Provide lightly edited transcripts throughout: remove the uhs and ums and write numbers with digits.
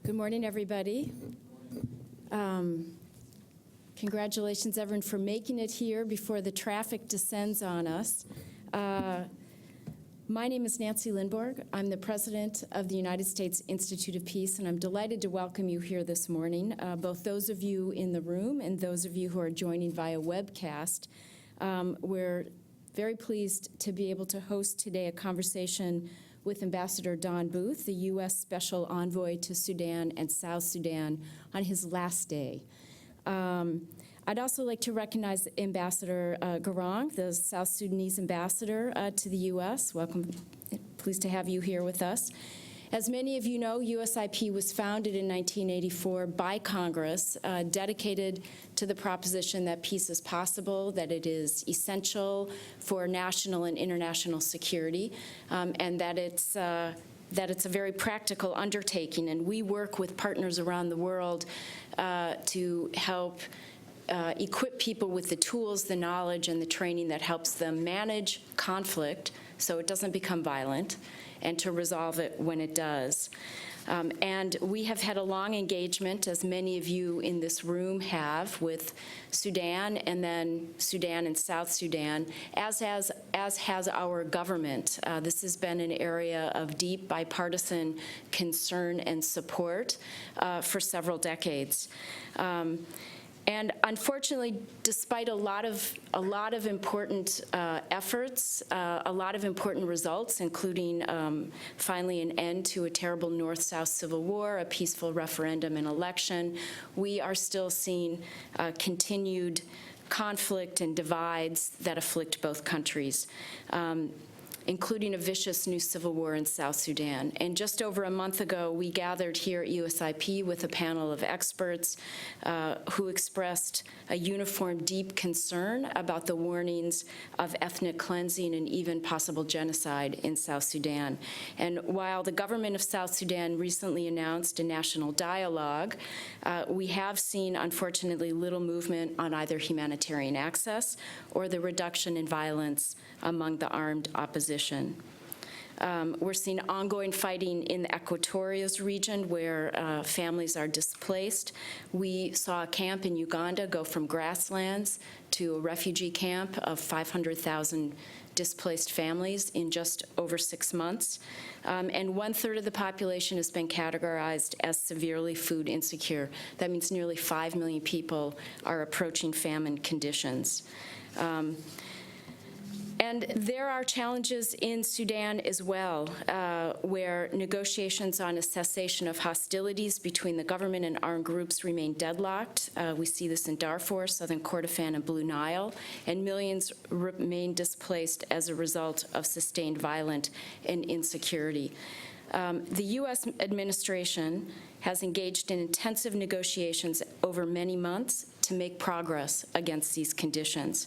Good morning, everybody. Congratulations, everyone, for making it here before the traffic descends on us. My name is Nancy Lindborg. I'm the president of the United States Institute of Peace, and I'm delighted to welcome you here this morning, both those of you in the room and those of you who are joining via webcast. We're very pleased to be able to host today a conversation with Ambassador Don Booth, the U.S. Special Envoy to Sudan and South Sudan, on his last day. I'd also like to recognize Ambassador Garang, the South Sudanese ambassador to the U.S. Welcome. Pleased to have you here with us. As many of you know, USIP was founded in 1984 by Congress, dedicated to the proposition that peace is possible, that it is essential for national and international security, and that it's a very practical undertaking. And we work with partners around the world to help equip people with the tools, the knowledge, and the training that helps them manage conflict so it doesn't become violent, and to resolve it when it does. And we have had a long engagement, as many of you in this room have, with Sudan and then Sudan and South Sudan, as has our government. This has been an area of deep bipartisan concern and support for several decades. And unfortunately, despite a lot of important efforts, a lot of important results, including finally an end to a terrible North-South civil war, a peaceful referendum and election, we are still seeing continued conflict and divides that afflict both countries, including a vicious new civil war in South Sudan. And just over a month ago, we gathered here at USIP with a panel of experts who expressed a uniform, deep concern about the warnings of ethnic cleansing and even possible genocide in South Sudan. And while the government of South Sudan recently announced a national dialogue, we have seen, unfortunately, little movement on either humanitarian access or the reduction in violence among the armed opposition. We're seeing ongoing fighting in the Equatoria's region where families are displaced. We saw a camp in Uganda go from grasslands to a refugee camp of 500,000 displaced families in just over 6 months. And 1/3 of the population has been categorized as severely food insecure. That means nearly 5 million people are approaching famine conditions. And there are challenges in Sudan as well, where negotiations on a cessation of hostilities between the government and armed groups remain deadlocked. We see this in Darfur, southern Kordofan, and Blue Nile, and millions remain displaced as a result of sustained violence and insecurity. The U.S. administration has engaged in intensive negotiations over many months to make progress against these conditions.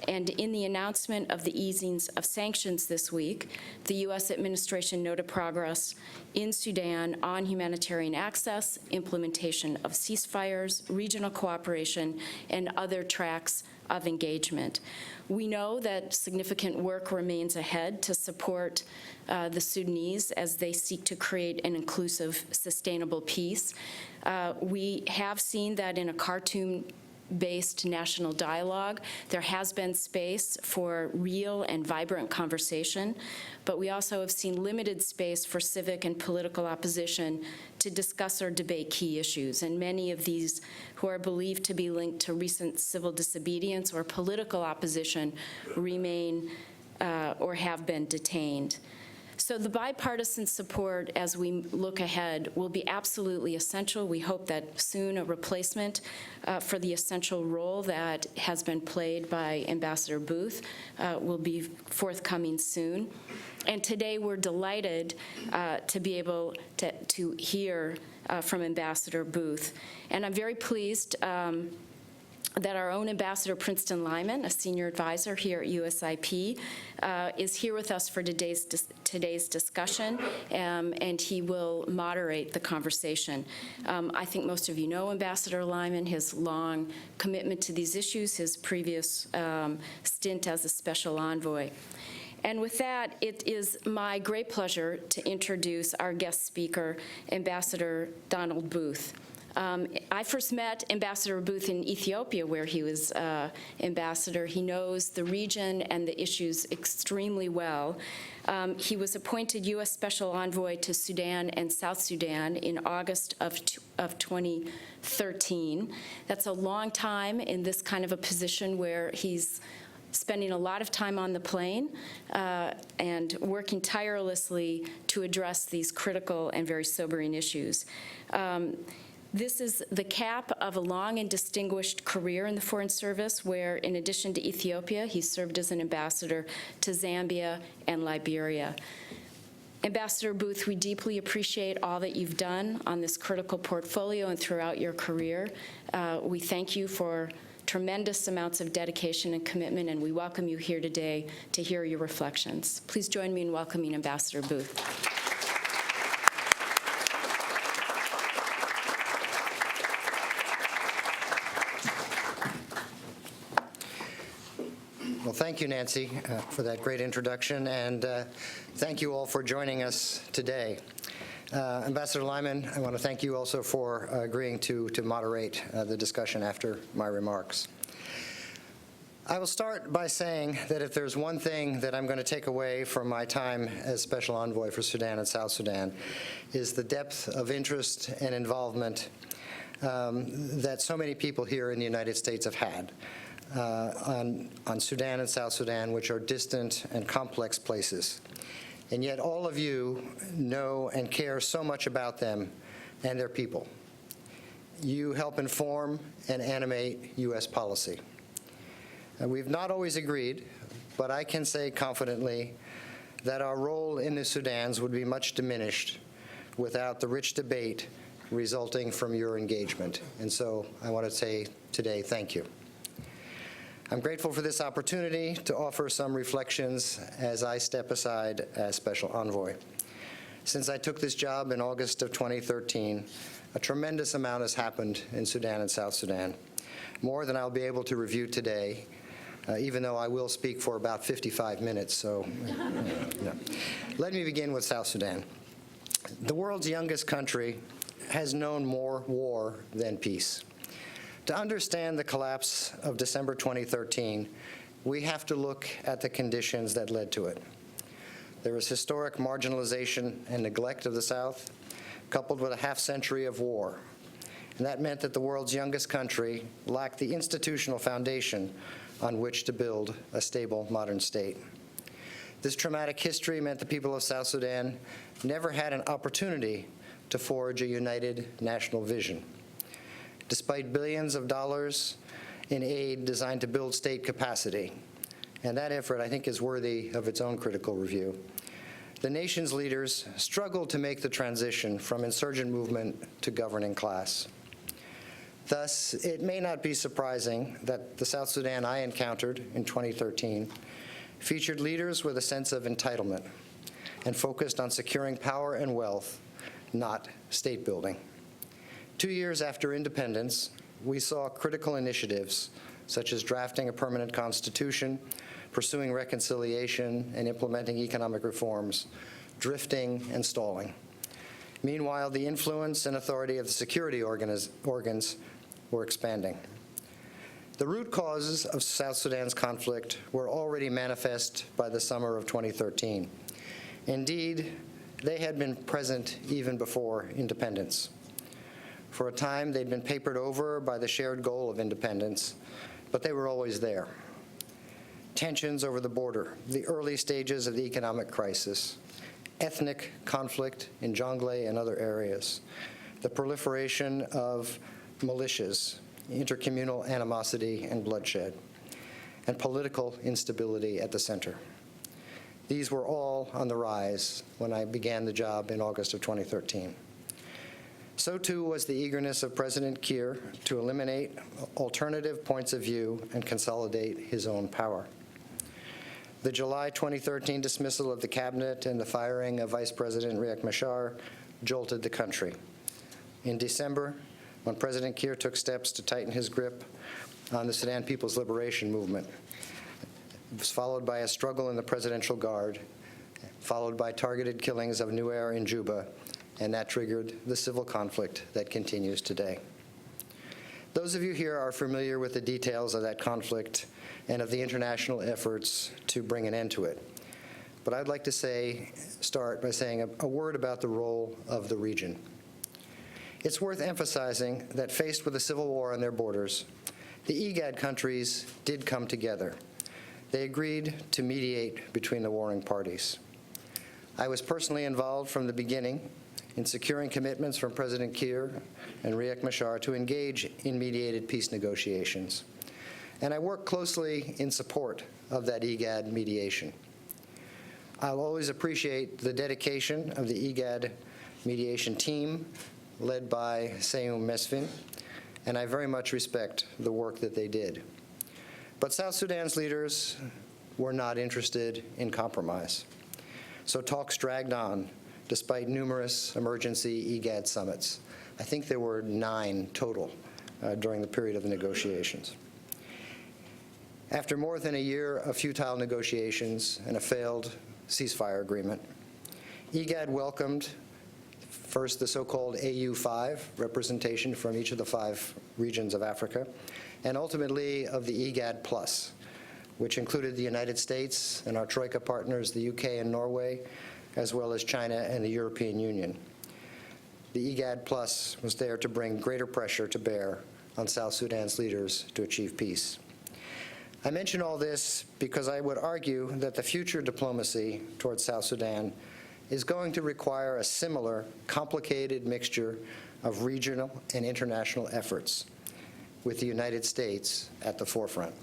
And in the announcement of the easings of sanctions this week, the U.S. administration noted progress in Sudan on humanitarian access, implementation of ceasefires, regional cooperation, and other tracks of engagement. We know that significant work remains ahead to support the Sudanese as they seek to create an inclusive, sustainable peace. We have seen that in a Khartoum-based national dialogue, there has been space for real and vibrant conversation, but we also have seen limited space for civic and political opposition to discuss or debate key issues, and many of these who are believed to be linked to recent civil disobedience or political opposition remain or have been detained. So the bipartisan support as we look ahead will be absolutely essential. We hope that soon a replacement for the essential role that has been played by Ambassador Booth will be forthcoming soon. And today we're delighted to be able to hear from Ambassador Booth. And I'm very pleased that our own Ambassador Princeton Lyman, a senior advisor here at USIP, is here with us for today's discussion, and he will moderate the conversation. I think most of you know Ambassador Lyman, his long commitment to these issues, his previous stint as a special envoy. And with that, it is my great pleasure to introduce our guest speaker, Ambassador Donald Booth. I first met Ambassador Booth in Ethiopia, where he was ambassador. He knows the region and the issues extremely well. He was appointed U.S. Special Envoy to Sudan and South Sudan in August of 2013. That's a long time in this kind of a position where he's spending a lot of time on the plane and working tirelessly to address these critical and very sobering issues. This is the cap of a long and distinguished career in the Foreign Service, where in addition to Ethiopia, he served as an ambassador to Zambia and Liberia. Ambassador Booth, we deeply appreciate all that you've done on this critical portfolio and throughout your career. We thank you for tremendous amounts of dedication and commitment, and we welcome you here today to hear your reflections. Please join me in welcoming Ambassador Booth. Well, thank you, Nancy, for that great introduction, and thank you all for joining us today. Ambassador Lyman, I want to thank you also for agreeing to moderate the discussion after my remarks. I will start by saying that if there's one thing that I'm going to take away from my time as Special Envoy for Sudan and South Sudan is the depth of interest and involvement that so many people here in the United States have had on Sudan and South Sudan, which are distant and complex places. And yet all of you know and care so much about them and their people. You help inform and animate U.S. policy. We've not always agreed, but I can say confidently that our role in the Sudans would be much diminished without the rich debate resulting from your engagement. And so I want to say today, thank you. I'm grateful for this opportunity to offer some reflections as I step aside as Special Envoy. Since I took this job in August of 2013, a tremendous amount has happened in Sudan and South Sudan, more than I'll be able to review today, even though I will speak for about 55 minutes, so no. Let me begin with South Sudan. The world's youngest country has known more war than peace. To understand the collapse of December 2013, we have to look at the conditions that led to it. There was historic marginalization and neglect of the South, coupled with a half-century of war. And that meant that the world's youngest country lacked the institutional foundation on which to build a stable modern state. This traumatic history meant the people of South Sudan never had an opportunity to forge a united national vision. Despite billions of dollars in aid designed to build state capacity, and that effort, I think, is worthy of its own critical review, the nation's leaders struggled to make the transition from insurgent movement to governing class. Thus, it may not be surprising that the South Sudan I encountered in 2013 featured leaders with a sense of entitlement and focused on securing power and wealth, not state building. 2 years after independence, we saw critical initiatives such as drafting a permanent constitution, pursuing reconciliation, and implementing economic reforms, drifting and stalling. Meanwhile, the influence and authority of the security organs were expanding. The root causes of South Sudan's conflict were already manifest by the summer of 2013. Indeed, they had been present even before independence. For a time, they'd been papered over by the shared goal of independence, but they were always there. Tensions over the border, the early stages of the economic crisis, ethnic conflict in Jonglei and other areas, the proliferation of militias, intercommunal animosity and bloodshed, and political instability at the center. These were all on the rise when I began the job in August of 2013. So too was the eagerness of President Kiir to eliminate alternative points of view and consolidate his own power. The July 2013 dismissal of the cabinet and the firing of Vice President Riek Machar jolted the country. In December, when President Kiir took steps to tighten his grip on the Sudan People's Liberation Movement, was followed by a struggle in the Presidential Guard, followed by targeted killings of Nuer in Juba, and that triggered the civil conflict that continues today. Those of you here are familiar with the details of that conflict and of the international efforts to bring an end to it. But I'd like to start by saying a word about the role of the region. It's worth emphasizing that faced with a civil war on their borders, the IGAD countries did come together. They agreed to mediate between the warring parties. I was personally involved from the beginning in securing commitments from President Kiir and Riek Machar to engage in mediated peace negotiations. And I worked closely in support of that IGAD mediation. I'll always appreciate the dedication of the IGAD mediation team led by Seymour Mesfin, and I very much respect the work that they did. But South Sudan's leaders were not interested in compromise. So talks dragged on despite numerous emergency IGAD summits. I think there were 9 total during the period of the negotiations. After more than a year of futile negotiations and a failed ceasefire agreement, IGAD welcomed first the so-called AU5, representation from each of the 5 regions of Africa, and ultimately of the IGAD Plus, which included the United States and our Troika partners, the UK and Norway, as well as China and the European Union. The IGAD Plus was there to bring greater pressure to bear on South Sudan's leaders to achieve peace. I mention all this because I would argue that the future diplomacy towards South Sudan is going to require a similar, complicated mixture of regional and international efforts, with the United States at the forefront.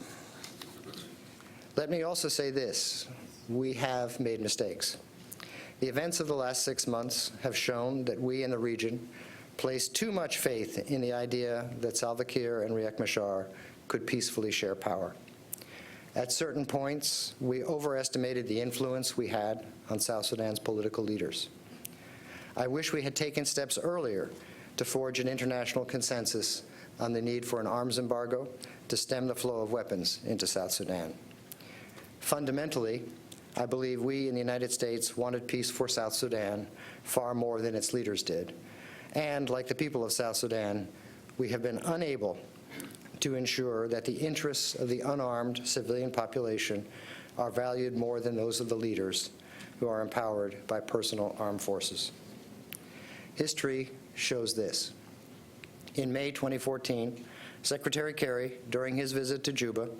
Let me also say this: we have made mistakes. The events of the last 6 months have shown that we in the region placed too much faith in the idea that Salva Kiir and Riek Machar could peacefully share power. At certain points, we overestimated the influence we had on South Sudan's political leaders. I wish we had taken steps earlier to forge an international consensus on the need for an arms embargo to stem the flow of weapons into South Sudan. Fundamentally, I believe we in the United States wanted peace for South Sudan far more than its leaders did. And like the people of South Sudan, we have been unable to ensure that the interests of the unarmed civilian population are valued more than those of the leaders who are empowered by personal armed forces. History shows this. In May 2014, Secretary Kerry, during his visit to Juba,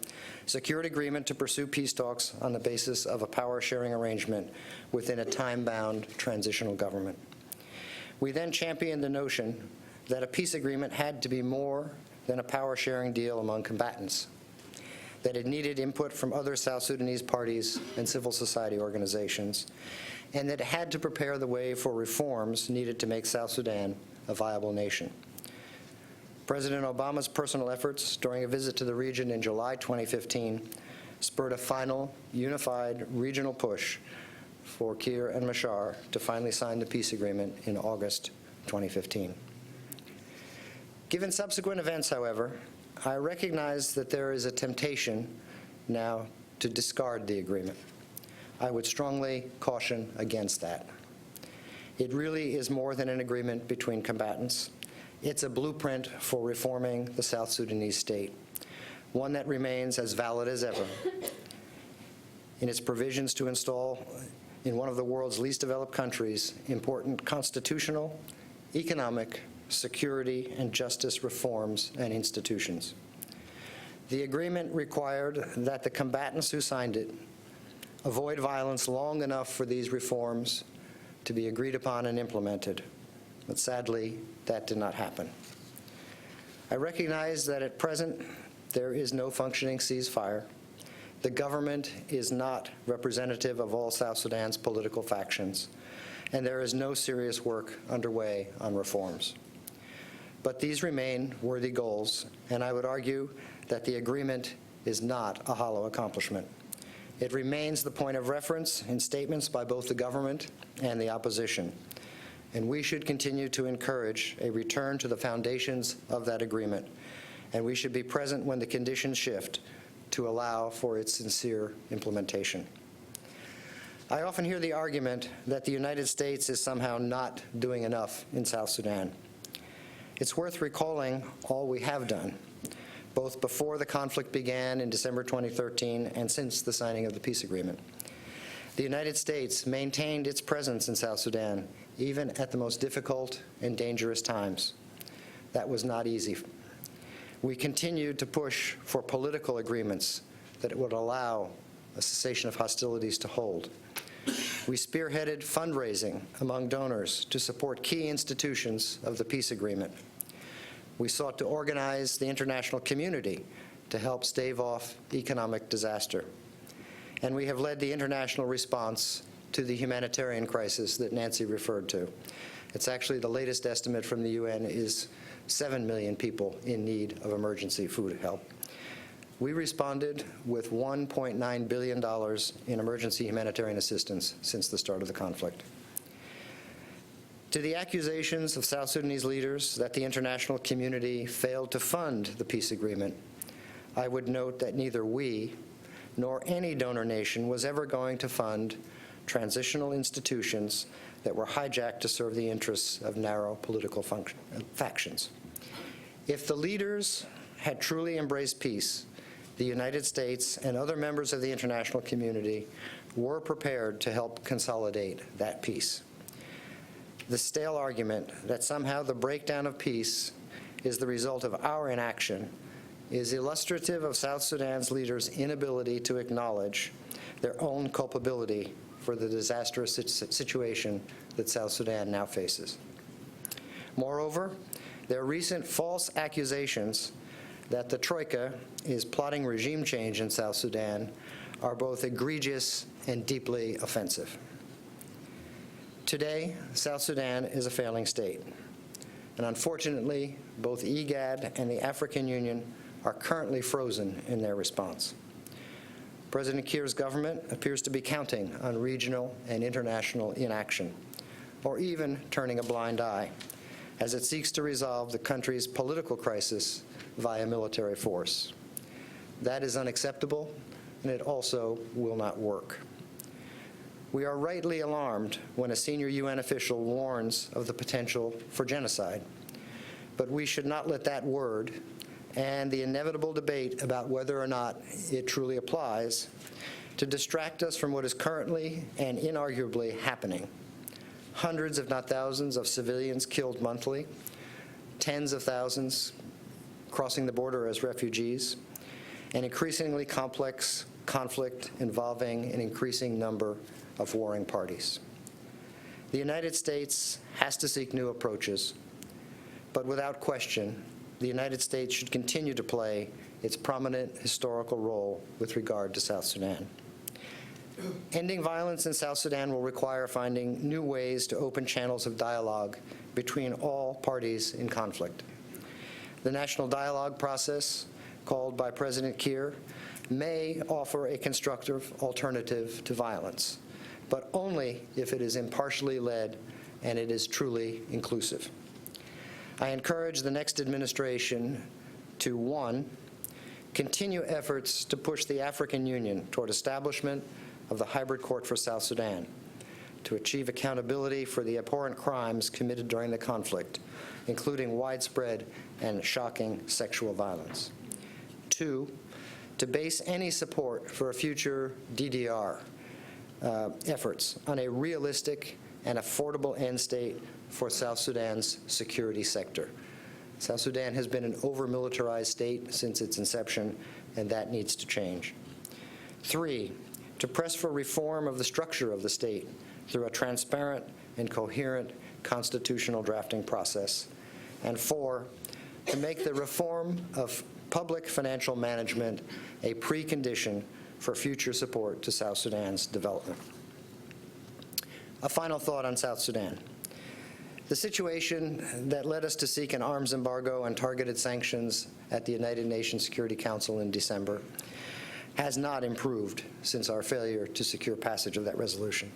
secured agreement to pursue peace talks on the basis of a power-sharing arrangement within a time-bound transitional government. We then championed the notion that a peace agreement had to be more than a power-sharing deal among combatants, that it needed input from other South Sudanese parties and civil society organizations, and that it had to prepare the way for reforms needed to make South Sudan a viable nation. President Obama's personal efforts during a visit to the region in July 2015 spurred a final, unified regional push for Kiir and Machar to finally sign the peace agreement in August 2015. Given subsequent events, however, I recognize that there is a temptation now to discard the agreement. I would strongly caution against that. It really is more than an agreement between combatants. It's a blueprint for reforming the South Sudanese state, one that remains as valid as ever in its provisions to install in one of the world's least developed countries important constitutional, economic, security, and justice reforms and institutions. The agreement required that the combatants who signed it avoid violence long enough for these reforms to be agreed upon and implemented. But sadly, that did not happen. I recognize that at present, there is no functioning ceasefire. The government is not representative of all South Sudan's political factions, and there is no serious work underway on reforms. But these remain worthy goals, and I would argue that the agreement is not a hollow accomplishment. It remains the point of reference in statements by both the government and the opposition, and we should continue to encourage a return to the foundations of that agreement, and we should be present when the conditions shift to allow for its sincere implementation. I often hear the argument that the United States is somehow not doing enough in South Sudan. It's worth recalling all we have done, both before the conflict began in December 2013 and since the signing of the peace agreement. The United States maintained its presence in South Sudan, even at the most difficult and dangerous times. That was not easy. We continued to push for political agreements that would allow a cessation of hostilities to hold. We spearheaded fundraising among donors to support key institutions of the peace agreement. We sought to organize the international community to help stave off economic disaster. And we have led the international response to the humanitarian crisis that Nancy referred to. It's actually the latest estimate from the UN is 7 million people in need of emergency food help. We responded with $1.9 billion in emergency humanitarian assistance since the start of the conflict. To the accusations of South Sudanese leaders that the international community failed to fund the peace agreement, I would note that neither we nor any donor nation was ever going to fund transitional institutions that were hijacked to serve the interests of narrow political factions. If the leaders had truly embraced peace, the United States and other members of the international community were prepared to help consolidate that peace. The stale argument that somehow the breakdown of peace is the result of our inaction is illustrative of South Sudan's leaders' inability to acknowledge their own culpability for the disastrous situation that South Sudan now faces. Moreover, their recent false accusations that the Troika is plotting regime change in South Sudan are both egregious and deeply offensive. Today, South Sudan is a failing state, and unfortunately, both IGAD and the African Union are currently frozen in their response. President Kiir's government appears to be counting on regional and international inaction, or even turning a blind eye, as it seeks to resolve the country's political crisis via military force. That is unacceptable, and it also will not work. We are rightly alarmed when a senior UN official warns of the potential for genocide, but we should not let that word and the inevitable debate about whether or not it truly applies to distract us from what is currently and inarguably happening. Hundreds, if not thousands, of civilians killed monthly, tens of thousands crossing the border as refugees, an increasingly complex conflict involving an increasing number of warring parties. The United States has to seek new approaches, but without question, the United States should continue to play its prominent historical role with regard to South Sudan. Ending violence in South Sudan will require finding new ways to open channels of dialogue between all parties in conflict. The national dialogue process, called by President Kiir, may offer a constructive alternative to violence, but only if it is impartially led and it is truly inclusive. I encourage the next administration to, 1, continue efforts to push the African Union toward establishment of the hybrid court for South Sudan, to achieve accountability for the abhorrent crimes committed during the conflict, including widespread and shocking sexual violence. 2, to base any support for a future DDR efforts on a realistic and affordable end state for South Sudan's security sector. South Sudan has been an over-militarized state since its inception, and that needs to change. 3, to press for reform of the structure of the state through a transparent and coherent constitutional drafting process. And 4, to make the reform of public financial management a precondition for future support to South Sudan's development. A final thought on South Sudan. The situation that led us to seek an arms embargo and targeted sanctions at the United Nations Security Council in December has not improved since our failure to secure passage of that resolution.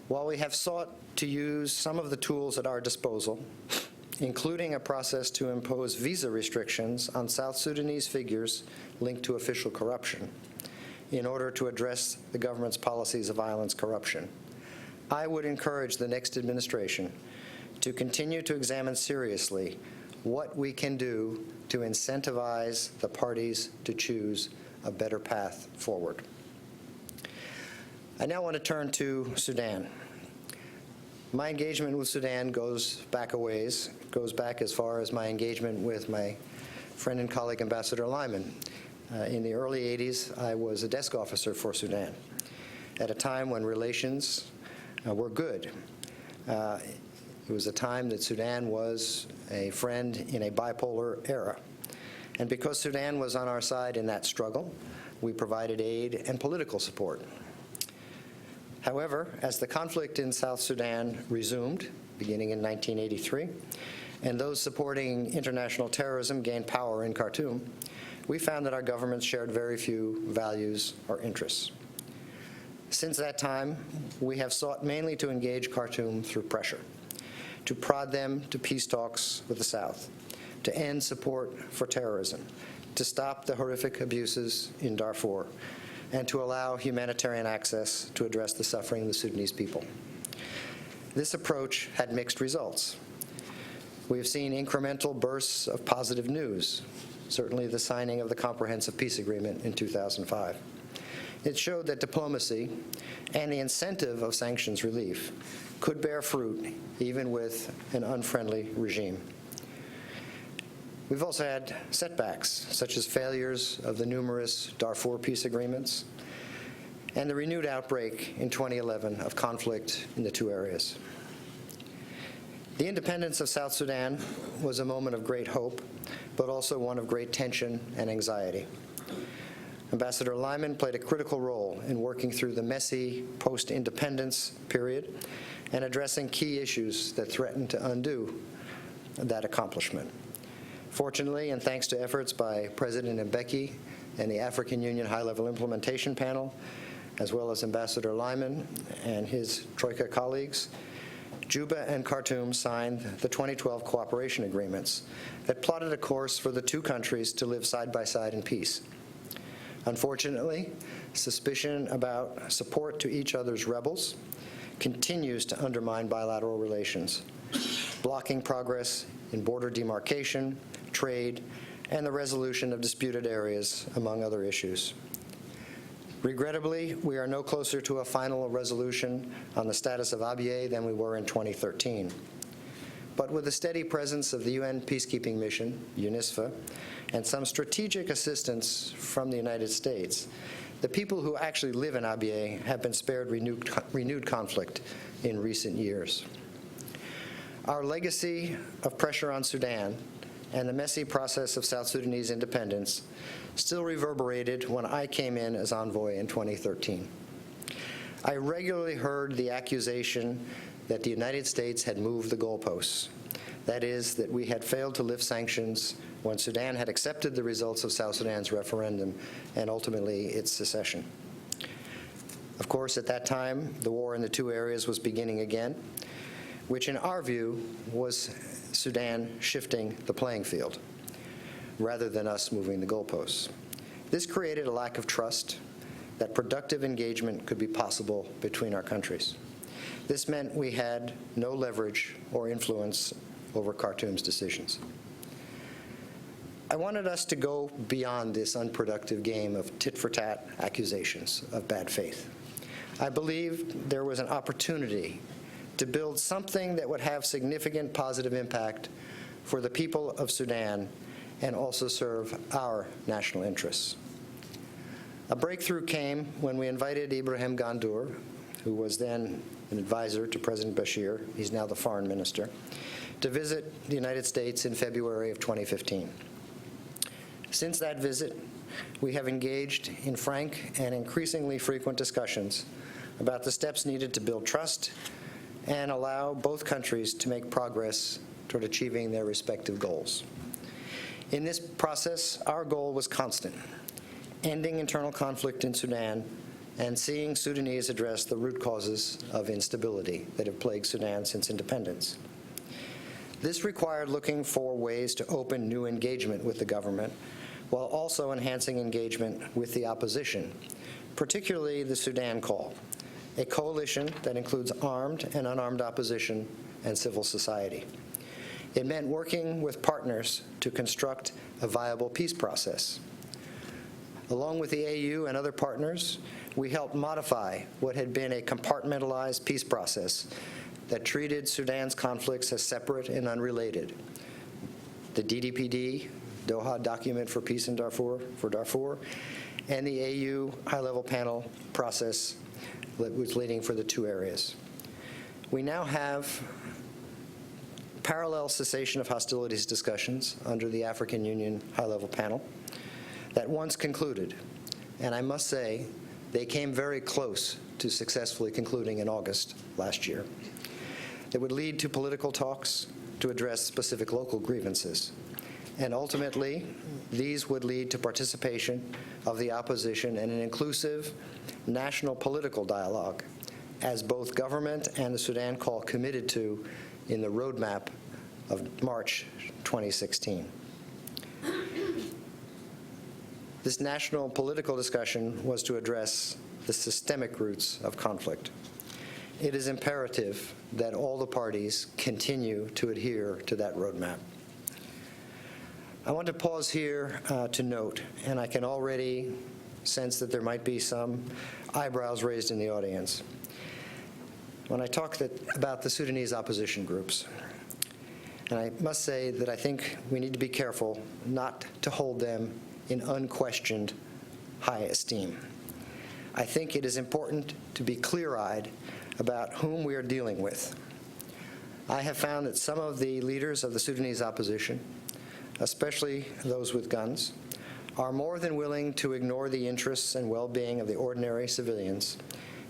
While we have sought to use some of the tools at our disposal, including a process to impose visa restrictions on South Sudanese figures linked to official corruption in order to address the government's policies of violence corruption. I would encourage the next administration to continue to examine seriously what we can do to incentivize the parties to choose a better path forward. I now want to turn to Sudan. My engagement with Sudan goes back a ways, goes back as far as my engagement with my friend and colleague, Ambassador Lyman. In the early 80s, I was a desk officer for Sudan at a time when relations were good. It was a time that Sudan was a friend in a bipolar era. And because Sudan was on our side in that struggle, we provided aid and political support. However, as the conflict in South Sudan resumed, beginning in 1983, and those supporting international terrorism gained power in Khartoum, we found that our governments shared very few values or interests. Since that time, we have sought mainly to engage Khartoum through pressure, to prod them to peace talks with the South, to end support for terrorism, to stop the horrific abuses in Darfur, and to allow humanitarian access to address the suffering of the Sudanese people. This approach had mixed results. We have seen incremental bursts of positive news, certainly the signing of the Comprehensive Peace Agreement in 2005. It showed that diplomacy and the incentive of sanctions relief could bear fruit even with an unfriendly regime. We've also had setbacks, such as failures of the numerous Darfur peace agreements and the renewed outbreak in 2011 of conflict in the two areas. The independence of South Sudan was a moment of great hope, but also one of great tension and anxiety. Ambassador Lyman played a critical role in working through the messy post-independence period and addressing key issues that threatened to undo that accomplishment. Fortunately, and thanks to efforts by President Mbeki and the African Union High-Level Implementation Panel, as well as Ambassador Lyman and his Troika colleagues, Juba and Khartoum signed the 2012 cooperation agreements that plotted a course for the two countries to live side by side in peace. Unfortunately, suspicion about support to each other's rebels continues to undermine bilateral relations, blocking progress in border demarcation, trade, and the resolution of disputed areas, among other issues. Regrettably, we are no closer to a final resolution on the status of Abyei than we were in 2013. But with the steady presence of the UN peacekeeping mission, UNISFA, and some strategic assistance from the United States, the people who actually live in Abyei have been spared renewed conflict in recent years. Our legacy of pressure on Sudan and the messy process of South Sudanese independence still reverberated when I came in as envoy in 2013. I regularly heard the accusation that the United States had moved the goalposts. That is, that we had failed to lift sanctions when Sudan had accepted the results of South Sudan's referendum and ultimately its secession. Of course, at that time, the war in the two areas was beginning again, which in our view was Sudan shifting the playing field rather than us moving the goalposts. This created a lack of trust that productive engagement could be possible between our countries. This meant we had no leverage or influence over Khartoum's decisions. I wanted us to go beyond this unproductive game of tit-for-tat accusations of bad faith. I believed there was an opportunity to build something that would have significant positive impact for the people of Sudan and also serve our national interests. A breakthrough came when we invited Ibrahim Gandour, who was then an advisor to President Bashir, he's now the foreign minister, to visit the United States in February of 2015. Since that visit, we have engaged in frank and increasingly frequent discussions about the steps needed to build trust and allow both countries to make progress toward achieving their respective goals. In this process, our goal was constant: ending internal conflict in Sudan and seeing Sudanese address the root causes of instability that have plagued Sudan since independence. This required looking for ways to open new engagement with the government while also enhancing engagement with the opposition, particularly the Sudan Call, a coalition that includes armed and unarmed opposition and civil society. It meant working with partners to construct a viable peace process. Along with the AU and other partners, we helped modify what had been a compartmentalized peace process that treated Sudan's conflicts as separate and unrelated. The DDPD, Doha Document for Peace in Darfur, and the AU high-level panel process that was leading for the two areas. We now have parallel cessation of hostilities discussions under the African Union high-level panel that once concluded, and I must say, they came very close to successfully concluding in August last year. That would lead to political talks to address specific local grievances. And ultimately, these would lead to participation of the opposition in an inclusive national political dialogue, as both government and the Sudan Call committed to in the roadmap of March 2016. This national political discussion was to address the systemic roots of conflict. It is imperative that all the parties continue to adhere to that roadmap. I want to pause here to note, and I can already sense that there might be some eyebrows raised in the audience, when I talk about the Sudanese opposition groups. And I must say that I think we need to be careful not to hold them in unquestioned high esteem. I think it is important to be clear-eyed about whom we are dealing with. I have found that some of the leaders of the Sudanese opposition, especially those with guns, are more than willing to ignore the interests and well-being of the ordinary civilians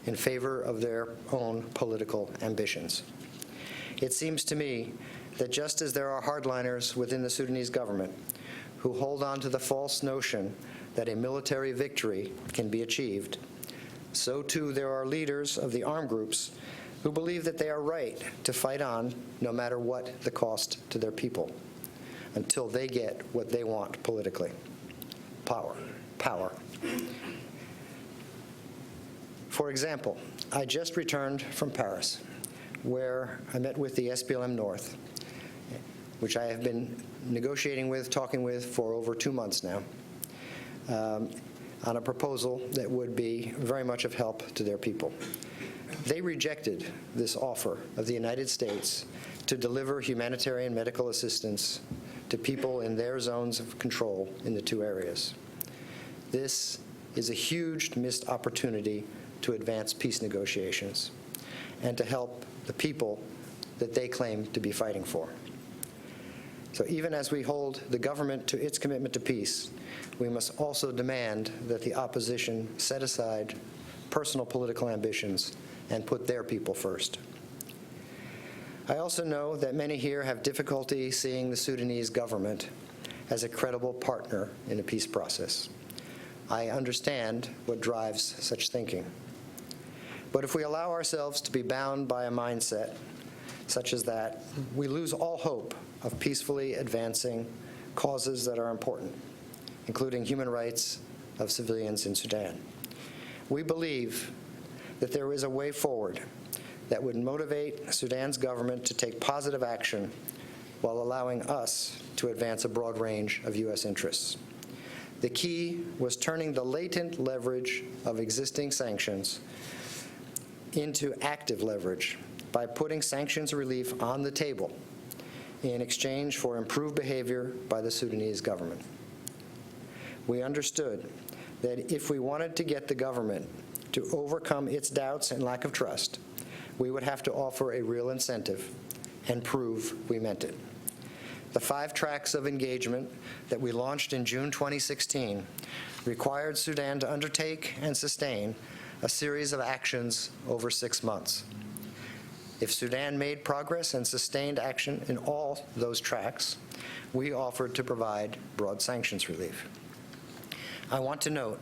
in favor of their own political ambitions. It seems to me that just as there are hardliners within the Sudanese government who hold on to the false notion that a military victory can be achieved, so too there are leaders of the armed groups who believe that they are right to fight on no matter what the cost to their people, until they get what they want politically. Power. For example, I just returned from Paris, where I met with the SPLM North, which I have been negotiating with, talking with for over 2 months now, on a proposal that would be very much of help to their people. They rejected this offer of the United States to deliver humanitarian medical assistance to people in their zones of control in the two areas. This is a huge missed opportunity to advance peace negotiations and to help the people that they claim to be fighting for. So even as we hold the government to its commitment to peace, we must also demand that the opposition set aside personal political ambitions and put their people first. I also know that many here have difficulty seeing the Sudanese government as a credible partner in a peace process. I understand what drives such thinking. But if we allow ourselves to be bound by a mindset such as that, we lose all hope of peacefully advancing causes that are important, including human rights of civilians in Sudan. We believe that there is a way forward that would motivate Sudan's government to take positive action while allowing us to advance a broad range of U.S. interests. The key was turning the latent leverage of existing sanctions into active leverage by putting sanctions relief on the table in exchange for improved behavior by the Sudanese government. We understood that if we wanted to get the government to overcome its doubts and lack of trust, we would have to offer a real incentive and prove we meant it. The 5 tracks of engagement that we launched in June 2016 required Sudan to undertake and sustain a series of actions over 6 months. If Sudan made progress and sustained action in all those tracks, we offered to provide broad sanctions relief. I want to note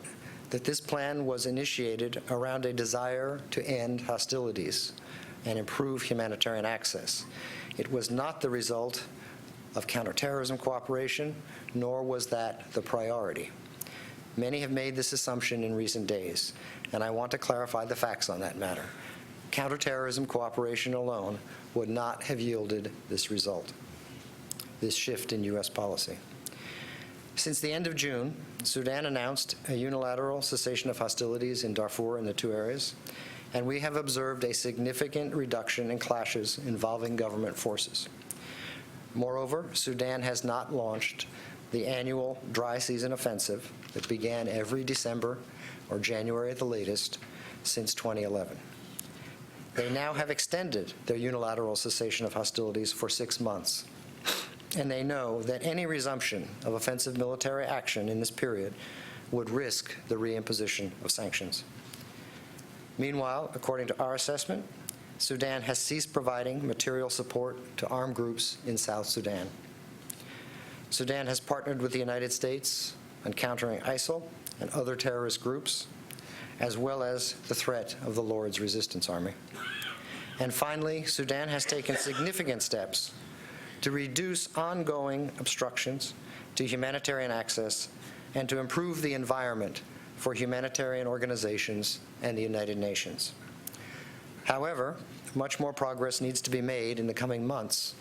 that this plan was initiated around a desire to end hostilities and improve humanitarian access. It was not the result of counterterrorism cooperation, nor was that the priority. Many have made this assumption in recent days, and I want to clarify the facts on that matter. Counterterrorism cooperation alone would not have yielded this result, this shift in U.S. policy. Since the end of June, Sudan announced a unilateral cessation of hostilities in Darfur and the two areas, and we have observed a significant reduction in clashes involving government forces. Moreover, Sudan has not launched the annual dry season offensive that began every December or January at the latest since 2011. They now have extended their unilateral cessation of hostilities for 6 months, and they know that any resumption of offensive military action in this period would risk the reimposition of sanctions. Meanwhile, according to our assessment, Sudan has ceased providing material support to armed groups in South Sudan. Sudan has partnered with the United States on countering ISIL and other terrorist groups, as well as the threat of the Lord's Resistance Army. And finally, Sudan has taken significant steps to reduce ongoing obstructions to humanitarian access and to improve the environment for humanitarian organizations and the United Nations. However, much more progress needs to be made in the coming months.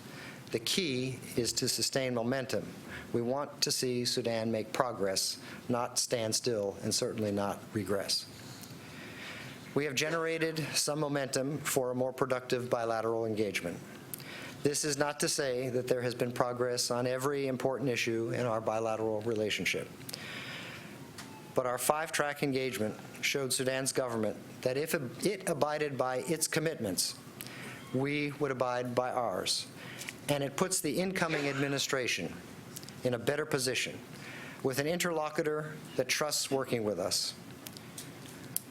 The key is to sustain momentum. We want to see Sudan make progress, not stand still, and certainly not regress. We have generated some momentum for a more productive bilateral engagement. This is not to say that there has been progress on every important issue in our bilateral relationship. But our 5-track engagement showed Sudan's government that if it abided by its commitments, we would abide by ours. And it puts the incoming administration in a better position with an interlocutor that trusts working with us.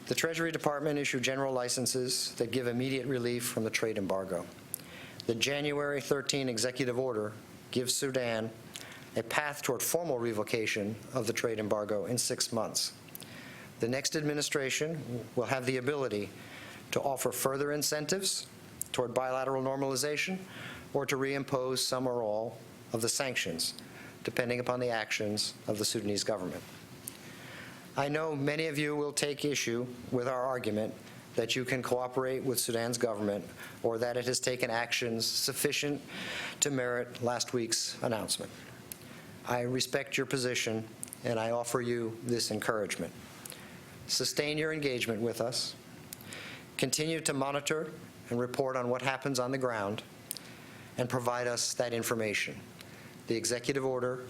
The Treasury Department issued general licenses that give immediate relief from the trade embargo. The January 13 executive order gives Sudan a path toward formal revocation of the trade embargo in 6 months. The next administration will have the ability to offer further incentives toward bilateral normalization or to reimpose some or all of the sanctions, depending upon the actions of the Sudanese government. I know many of you will take issue with our argument that you can cooperate with Sudan's government or that it has taken actions sufficient to merit last week's announcement. I respect your position, and I offer you this encouragement. Sustain your engagement with us. Continue to monitor and report on what happens on the ground, and provide us that information. The executive order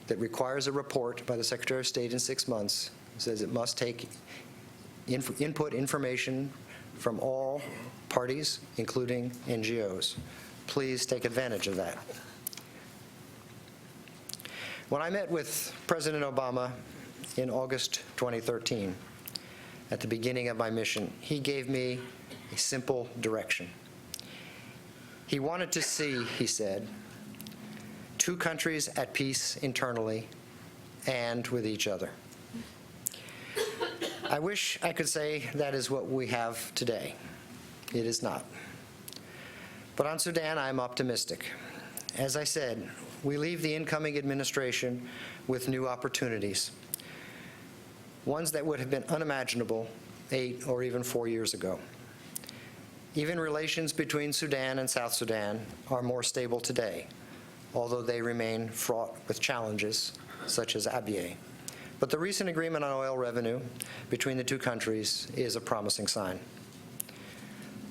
that requires a report by the Secretary of State in 6 months says it must take input information from all parties, including NGOs. Please take advantage of that. When I met with President Obama in August 2013, at the beginning of my mission, he gave me a simple direction. He wanted to see, he said, 2 countries at peace internally and with each other. I wish I could say that is what we have today. It is not. But on Sudan, I'm optimistic. As I said, we leave the incoming administration with new opportunities, ones that would have been unimaginable 8 or even 4 years ago. Even relations between Sudan and South Sudan are more stable today, although they remain fraught with challenges such as Abyei. But the recent agreement on oil revenue between the 2 countries is a promising sign.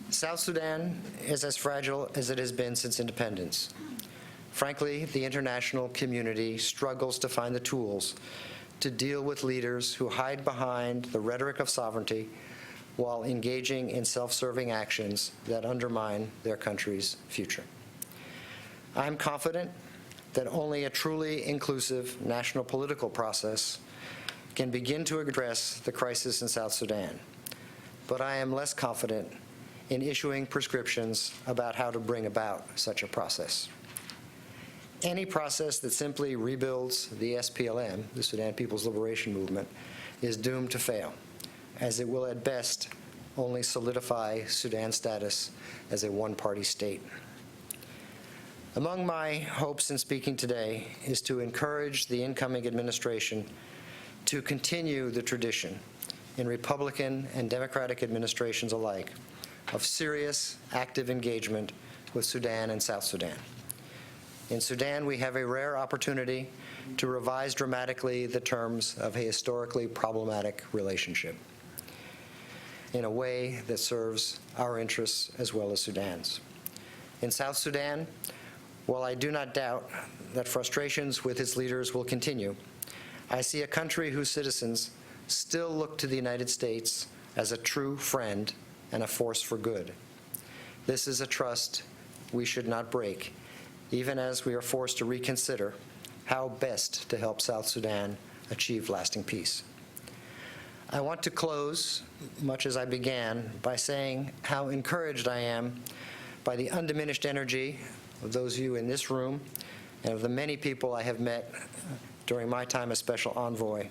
South Sudan is as fragile as it has been since independence. Frankly, the international community struggles to find the tools to deal with leaders who hide behind the rhetoric of sovereignty while engaging in self-serving actions that undermine their country's future. I'm confident that only a truly inclusive national political process can begin to address the crisis in South Sudan. But I am less confident in issuing prescriptions about how to bring about such a process. Any process that simply rebuilds the SPLM, the Sudan People's Liberation Movement, is doomed to fail, as it will at best only solidify Sudan's status as a one-party state. Among my hopes in speaking today is to encourage the incoming administration to continue the tradition in Republican and Democratic administrations alike of serious, active engagement with Sudan and South Sudan. In Sudan, we have a rare opportunity to revise dramatically the terms of a historically problematic relationship in a way that serves our interests as well as Sudan's. In South Sudan, while I do not doubt that frustrations with its leaders will continue, I see a country whose citizens still look to the United States as a true friend and a force for good. This is a trust we should not break, even as we are forced to reconsider how best to help South Sudan achieve lasting peace. I want to close, much as I began, by saying how encouraged I am by the undiminished energy of those of you in this room and of the many people I have met during my time as Special Envoy,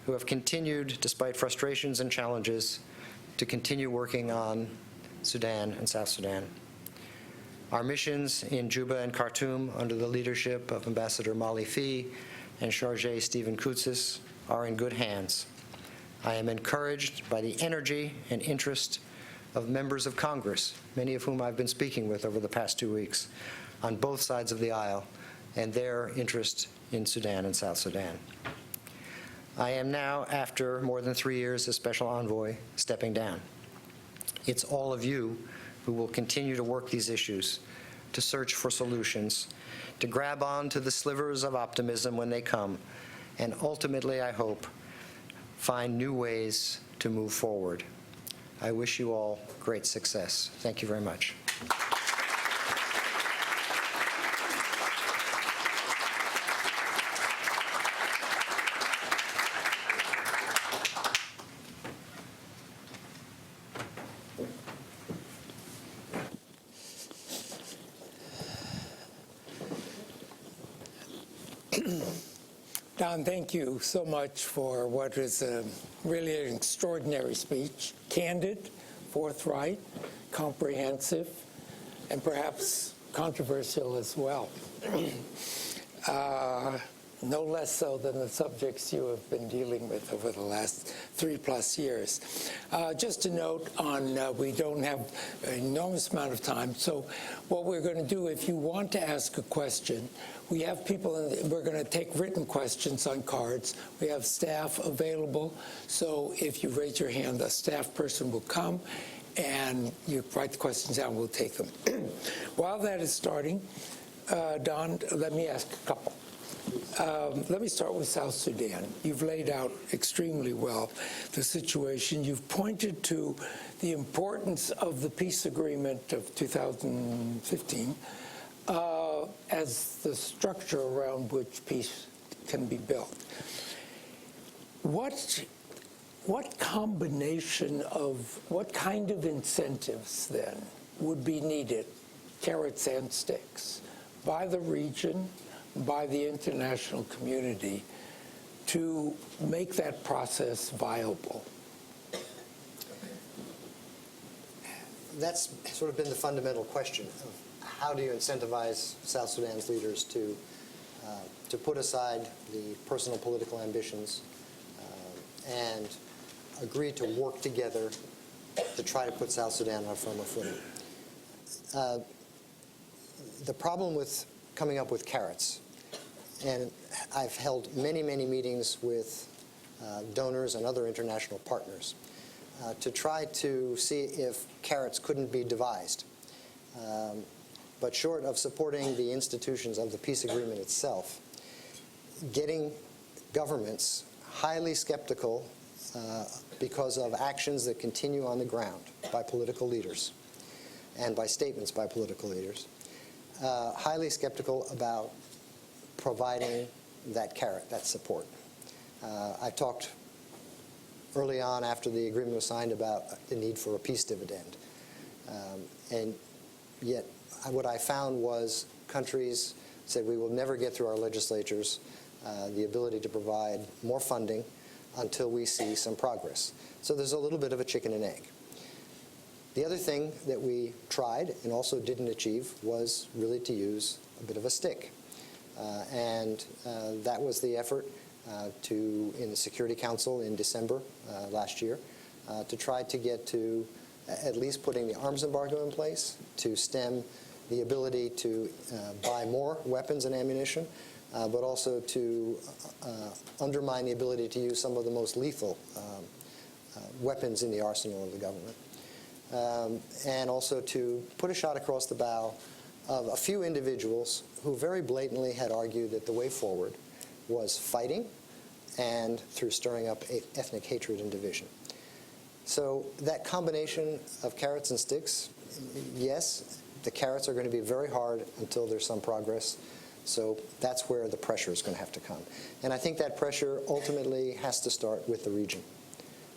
who have continued, despite frustrations and challenges, to continue working on Sudan and South Sudan. Our missions in Juba and Khartoum, under the leadership of Ambassador Mali Fee and Chargé Stephen Koutsis, are in good hands. I am encouraged by the energy and interest of members of Congress, many of whom I've been speaking with over the past 2 weeks, on both sides of the aisle, and their interest in Sudan and South Sudan. I am now, after more than 3 years as Special Envoy, stepping down. It's all of you who will continue to work these issues, to search for solutions, to grab on to the slivers of optimism when they come, and ultimately, I hope, find new ways to move forward. I wish you all great success. Thank you very much. Don, thank you so much for what is really an extraordinary speech, candid, forthright, comprehensive, and perhaps controversial as well. No less so than the subjects you have been dealing with over the last 3+ years. Just a note on, we don't have an enormous amount of time, so what we're going to do, if you want to ask a question, we have people, we're going to take written questions on cards. We have staff available, so if you raise your hand, a staff person will come, and you write the questions down, we'll take them. While that is starting, Don, let me ask a couple. Let me start with South Sudan. You've laid out extremely well the situation. You've pointed to the importance of the peace agreement of 2015 as the structure around which peace can be built. What combination of, what kind of incentives then would be needed, carrots and sticks, by the region, by the international community, to make that process viable? That's sort of been the fundamental question of how do you incentivize South Sudan's leaders to put aside the personal political ambitions and agree to work together to try to put South Sudan on a firmer footing. The problem with coming up with carrots, and I've held many, many meetings with donors and other international partners to try to see if carrots couldn't be devised. But short of supporting the institutions of the peace agreement itself, getting governments highly skeptical because of actions that continue on the ground by political leaders and by statements by political leaders, highly skeptical about providing that carrot, that support. I talked early on after the agreement was signed about the need for a peace dividend. And yet what I found was countries said we will never get through our legislatures the ability to provide more funding until we see some progress. So there's a little bit of a chicken and egg. The other thing that we tried and also didn't achieve was really to use a bit of a stick. That was the effort in the Security Council in December last year to try to get to at least putting the arms embargo in place to stem the ability to buy more weapons and ammunition, but also to undermine the ability to use some of the most lethal weapons in the arsenal of the government. And also to put a shot across the bow of a few individuals who very blatantly had argued that the way forward was fighting and through stirring up ethnic hatred and division. So that combination of carrots and sticks, yes, the carrots are going to be very hard until there's some progress. So that's where the pressure is going to have to come. And I think that pressure ultimately has to start with the region.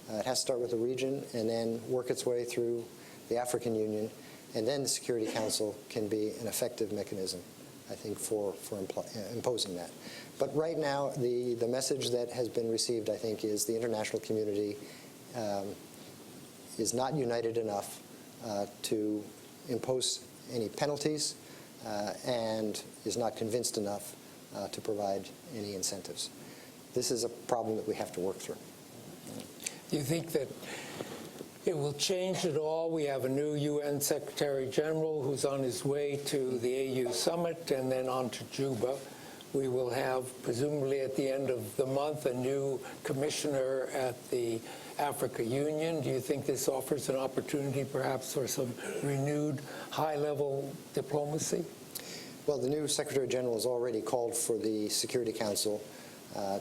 It has to start with the region and then work its way through the African Union, and then the Security Council can be an effective mechanism, I think, for imposing that. But right now, the message that has been received, I think, is the international community is not united enough to impose any penalties and is not convinced enough to provide any incentives. This is a problem that we have to work through. Do you think that it will change at all? We have a new UN Secretary General who's on his way to the AU summit and then on to Juba. We will have, presumably at the end of the month, a new commissioner at the Africa Union. Do you think this offers an opportunity perhaps for some renewed high-level diplomacy? Well, the new Secretary General has already called for the Security Council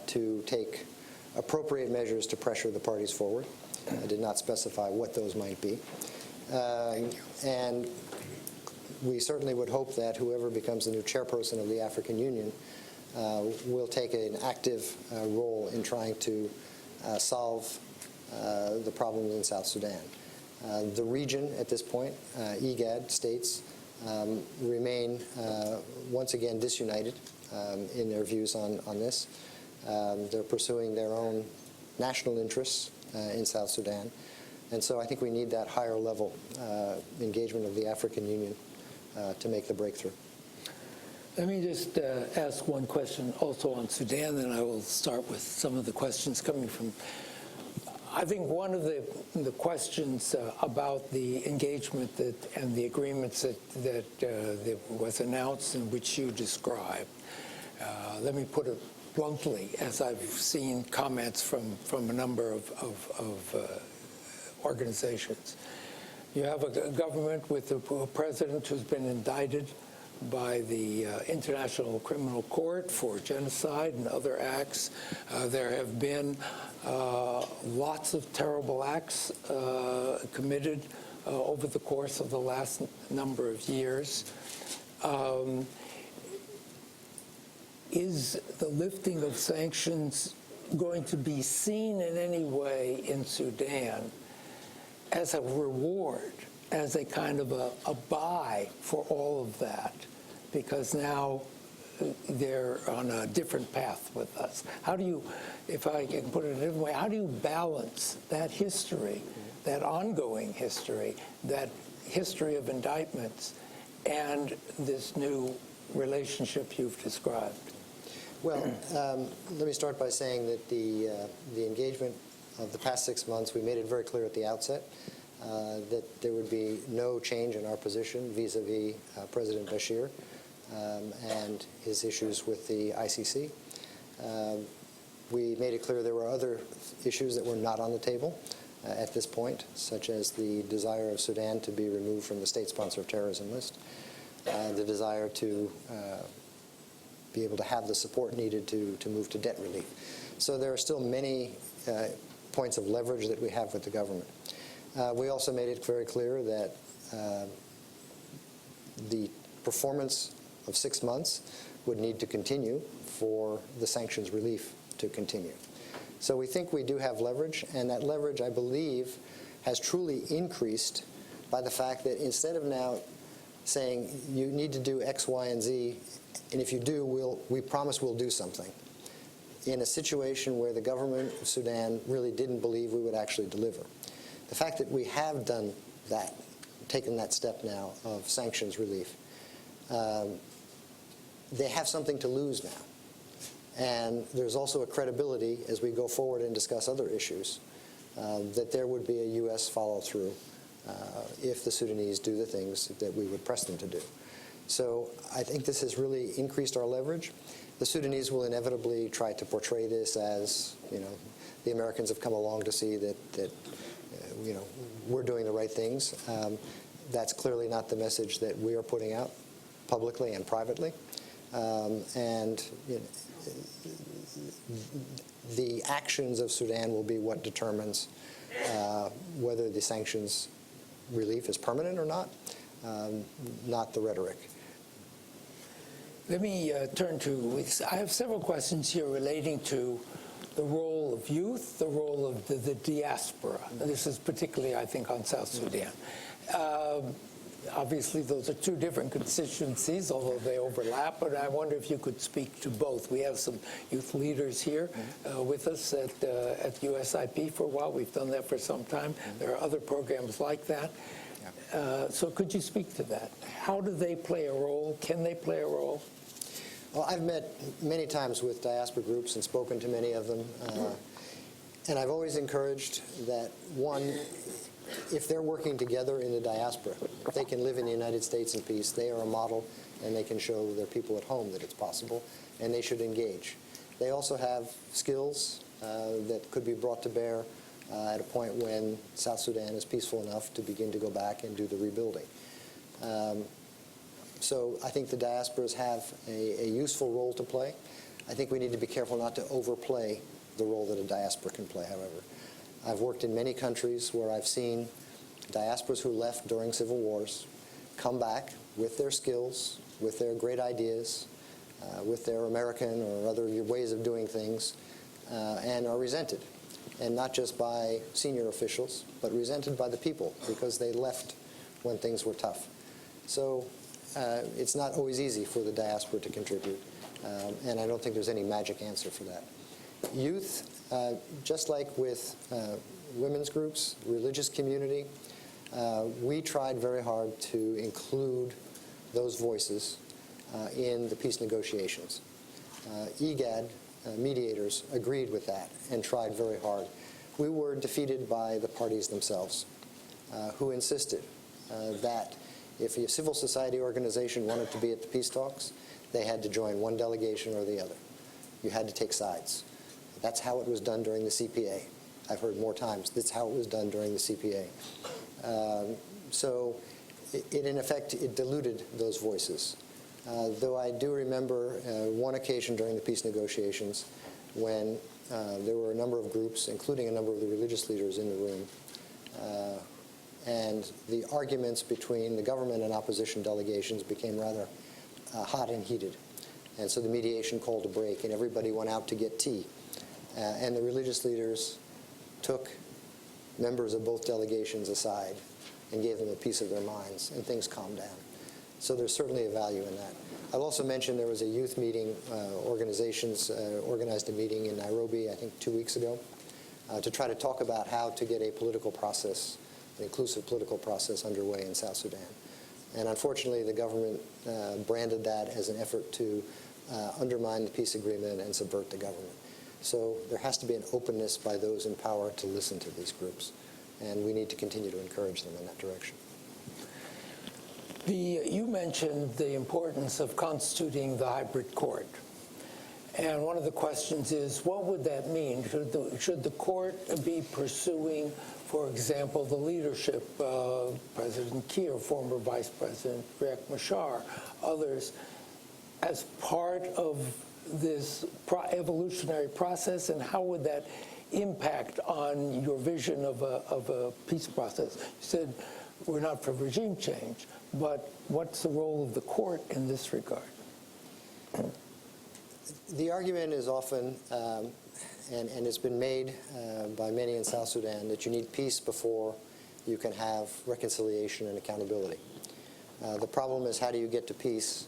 to take appropriate measures to pressure the parties forward. I did not specify what those might be. And we certainly would hope that whoever becomes the new chairperson of the African Union will take an active role in trying to solve the problems in South Sudan. The region at this point, IGAD states, remain once again disunited in their views on this. They're pursuing their own national interests in South Sudan. And so I think we need that higher level engagement of the African Union to make the breakthrough. Let me just ask one question also on Sudan, then I will start with some of the questions coming from. I think one of the questions about the engagement and the agreements that was announced and which you described, let me put it bluntly, as I've seen comments from a number of organizations. You have a government with a president who's been indicted by the International Criminal Court for genocide and other acts. There have been lots of terrible acts committed over the course of the last number of years. Is the lifting of sanctions going to be seen in any way in Sudan as a reward, as a kind of a buy for all of that? Because now they're on a different path with us. How do you, if I can put it in a different way, how do you balance that history, that ongoing history, that history of indictments, and this new relationship you've described? Well, let me start by saying that the engagement of the past 6 months, we made it very clear at the outset that there would be no change in our position vis-a-vis President Bashir and his issues with the ICC. We made it clear there were other issues that were not on the table at this point, such as the desire of Sudan to be removed from the state sponsor of terrorism list, the desire to be able to have the support needed to move to debt relief. So there are still many points of leverage that we have with the government. We also made it very clear that the performance of 6 months would need to continue for the sanctions relief to continue. So we think we do have leverage, and that leverage, I believe, has truly increased by the fact that instead of now saying you need to do X, Y, and Z, and if you do, we promise we'll do something, in a situation where the government of Sudan really didn't believe we would actually deliver. The fact that we have done that taken that step now of sanctions relief, they have something to lose now. And there's also a credibility as we go forward and discuss other issues that there would be a U.S. follow-through if the Sudanese do the things that we would press them to do. So I think this has really increased our leverage. The Sudanese will inevitably try to portray this as, the Americans have come along to see that we're doing the right things. That's clearly not the message that we are putting out publicly and privately. The actions of Sudan will be what determines whether the sanctions relief is permanent or not the rhetoric. Let me turn to, I have several questions here relating to the role of youth, the role of the diaspora. This is particularly, I think, on South Sudan. Obviously, those are two different constituencies, although they overlap, but I wonder if you could speak to both. We have some youth leaders here with us at USIP for a while. We've done that for some time. There are other programs like that. So could you speak to that? How do they play a role? Can they play a role? Well, I've met many times with diaspora groups and spoken to many of them, and I've always encouraged that, one, if they're working together in the diaspora, if they can live in the United States in peace, they are a model, and they can show their people at home that it's possible, and they should engage. They also have skills that could be brought to bear at a point when South Sudan is peaceful enough to begin to go back and do the rebuilding. So I think the diasporas have a useful role to play. I think we need to be careful not to overplay the role that a diaspora can play, however. I've worked in many countries where I've seen diasporas who left during civil wars come back with their skills, with their great ideas, with their American or other ways of doing things, and are resented. And not just by senior officials, but resented by the people because they left when things were tough. So it's not always easy for the diaspora to contribute, and I don't think there's any magic answer for that. Youth, just like with women's groups, religious community, we tried very hard to include those voices in the peace negotiations. IGAD mediators agreed with that and tried very hard. We were defeated by the parties themselves, who insisted that if a civil society organization wanted to be at the peace talks, they had to join one delegation or the other. You had to take sides. That's how it was done during the CPA. I've heard more times, that's how it was done during the CPA. So in effect, it diluted those voices. Though I do remember one occasion during the peace negotiations when there were a number of groups, including a number of the religious leaders in the room, and the arguments between the government and opposition delegations became rather hot and heated. And so the mediation called a break, and everybody went out to get tea. And the religious leaders took members of both delegations aside and gave them a piece of their minds, and things calmed down. So there's certainly a value in that. I've also mentioned there was a youth meeting, organizations organized a meeting in Nairobi, I think 2 weeks ago, to try to talk about how to get a political process, an inclusive political process underway in South Sudan. And unfortunately, the government branded that as an effort to undermine the peace agreement and subvert the government. So there has to be an openness by those in power to listen to these groups, and we need to continue to encourage them in that direction. You mentioned the importance of constituting the hybrid court. And one of the questions is, what would that mean? Should the court be pursuing, for example, the leadership of President Kiir, former Vice President Riek Machar, others, as part of this evolutionary process, and how would that impact on your vision of a peace process? You said we're not for regime change, but what's the role of the court in this regard? The argument is often, and it's been made by many in South Sudan, that you need peace before you can have reconciliation and accountability. The problem is, how do you get to peace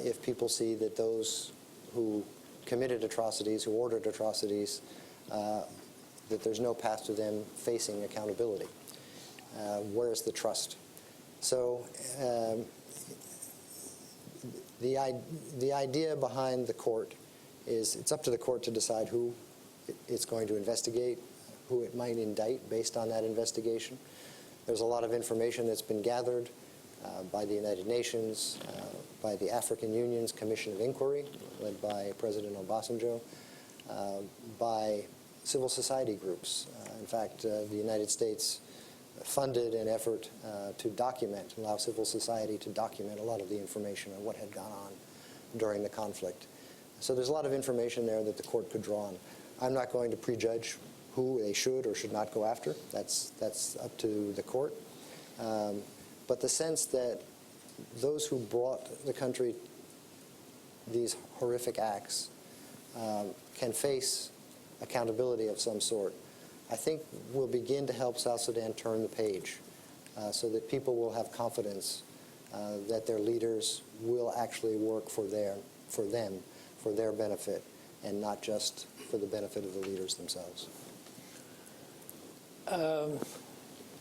if people see that those who committed atrocities, who ordered atrocities, that there's no path to them facing accountability? Where's the trust? So the idea behind the court is it's up to the court to decide who it's going to investigate, who it might indict based on that investigation. There's a lot of information that's been gathered by the United Nations, by the African Union's Commission of Inquiry, led by President Obasanjo, by civil society groups. In fact, the United States funded an effort to document, allow civil society to document a lot of the information on what had gone on during the conflict. So there's a lot of information there that the court could draw on. I'm not going to prejudge who they should or should not go after. That's up to the court. But the sense that those who brought the country these horrific acts can face accountability of some sort, I think will begin to help South Sudan turn the page so that people will have confidence that their leaders will actually work for them, for their benefit, and not just for the benefit of the leaders themselves. I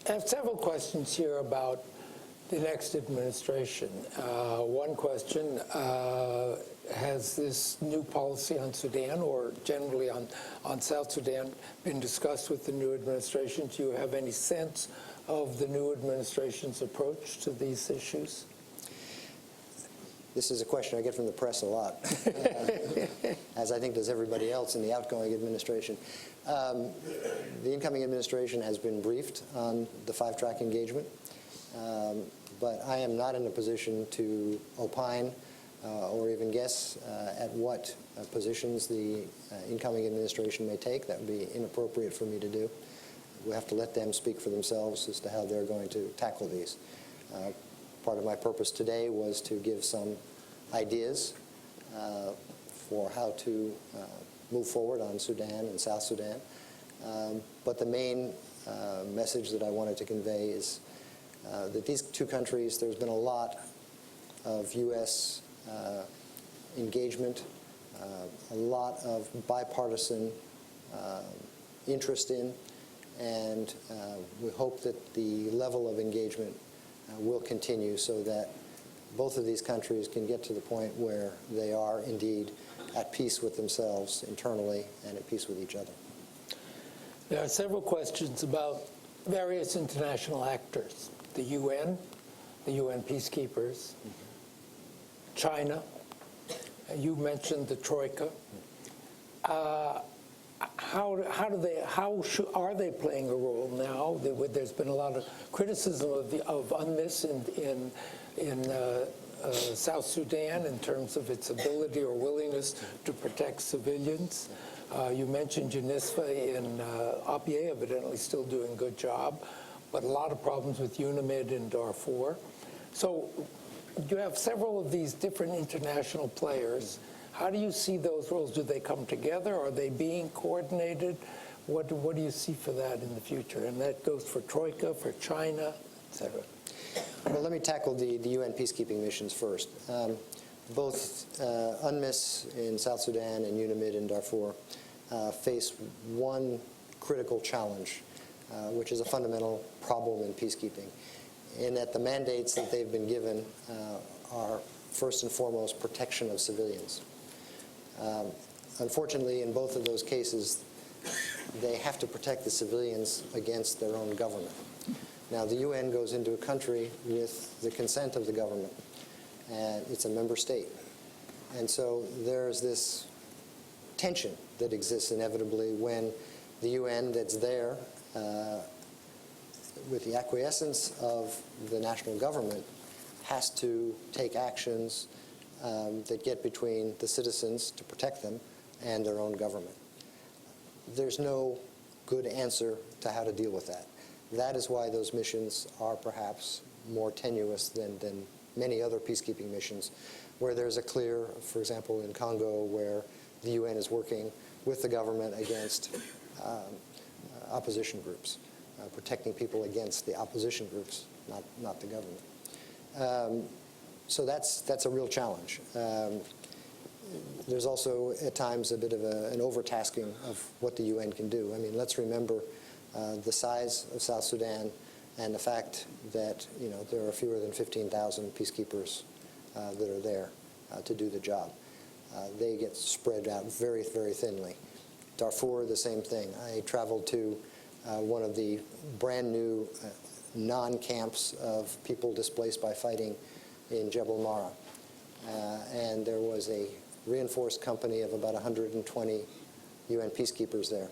have several questions here about the next administration. One question, has this new policy on Sudan, or generally on South Sudan, been discussed with the new administration? Do you have any sense of the new administration's approach to these issues? This is a question I get from the press a lot, as I think does everybody else in the outgoing administration. The incoming administration has been briefed on the five-track engagement, but I am not in a position to opine or even guess at what positions the incoming administration may take. That would be inappropriate for me to do. We have to let them speak for themselves as to how they're going to tackle these. Part of my purpose today was to give some ideas for how to move forward on Sudan and South Sudan. But the main message that I wanted to convey is that these two countries, there's been a lot of U.S. engagement, a lot of bipartisan interest in, and we hope that the level of engagement will continue so that both of these countries can get to the point where they are indeed at peace with themselves internally and at peace with each other. There are several questions about various international actors, the UN peacekeepers, China, you mentioned the Troika. Are they playing a role now? There's been a lot of criticism of this in South Sudan in terms of its ability or willingness to protect civilians. You mentioned UNISFA in Abyei, evidently still doing a good job, but a lot of problems with UNIMID in Darfur. So you have several of these different international players. How do you see those roles? Do they come together? Are they being coordinated? What do you see for that in the future? And that goes for Troika, for China, et cetera. Well, let me tackle the UN peacekeeping missions first. Both UNMISS in South Sudan and UNIMID in Darfur face one critical challenge, which is a fundamental problem in peacekeeping, in that the mandates that they've been given are first and foremost protection of civilians. Unfortunately, in both of those cases, they have to protect the civilians against their own government. Now, the UN goes into a country with the consent of the government, and it's a member state. And so there's this tension that exists inevitably when the UN that's there with the acquiescence of the national government has to take actions that get between the citizens to protect them and their own government. There's no good answer to how to deal with that. That is why those missions are perhaps more tenuous than many other peacekeeping missions, where there's a clear, for example, in Congo, where the UN is working with the government against opposition groups, protecting people against the opposition groups, not the government. So that's a real challenge. There's also, at times, a bit of an overtasking of what the UN can do. I mean, let's remember the size of South Sudan and the fact that there are fewer than 15,000 peacekeepers that are there to do the job. They get spread out very, very thinly. Darfur, the same thing. I traveled to one of the brand new non-camps of people displaced by fighting in Jebel Mara. And there was a reinforced company of about 120 UN peacekeepers there.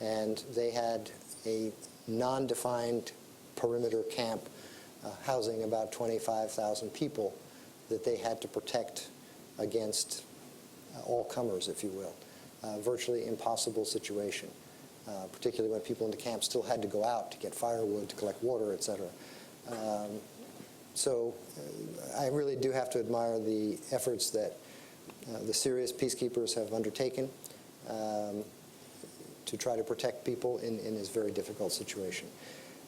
And they had a non-defined perimeter camp housing about 25,000 people that they had to protect against all comers, if you will. Virtually impossible situation, particularly when people in the camp still had to go out to get firewood, to collect water, etc. So I really do have to admire the efforts that the serious peacekeepers have undertaken to try to protect people in this very difficult situation.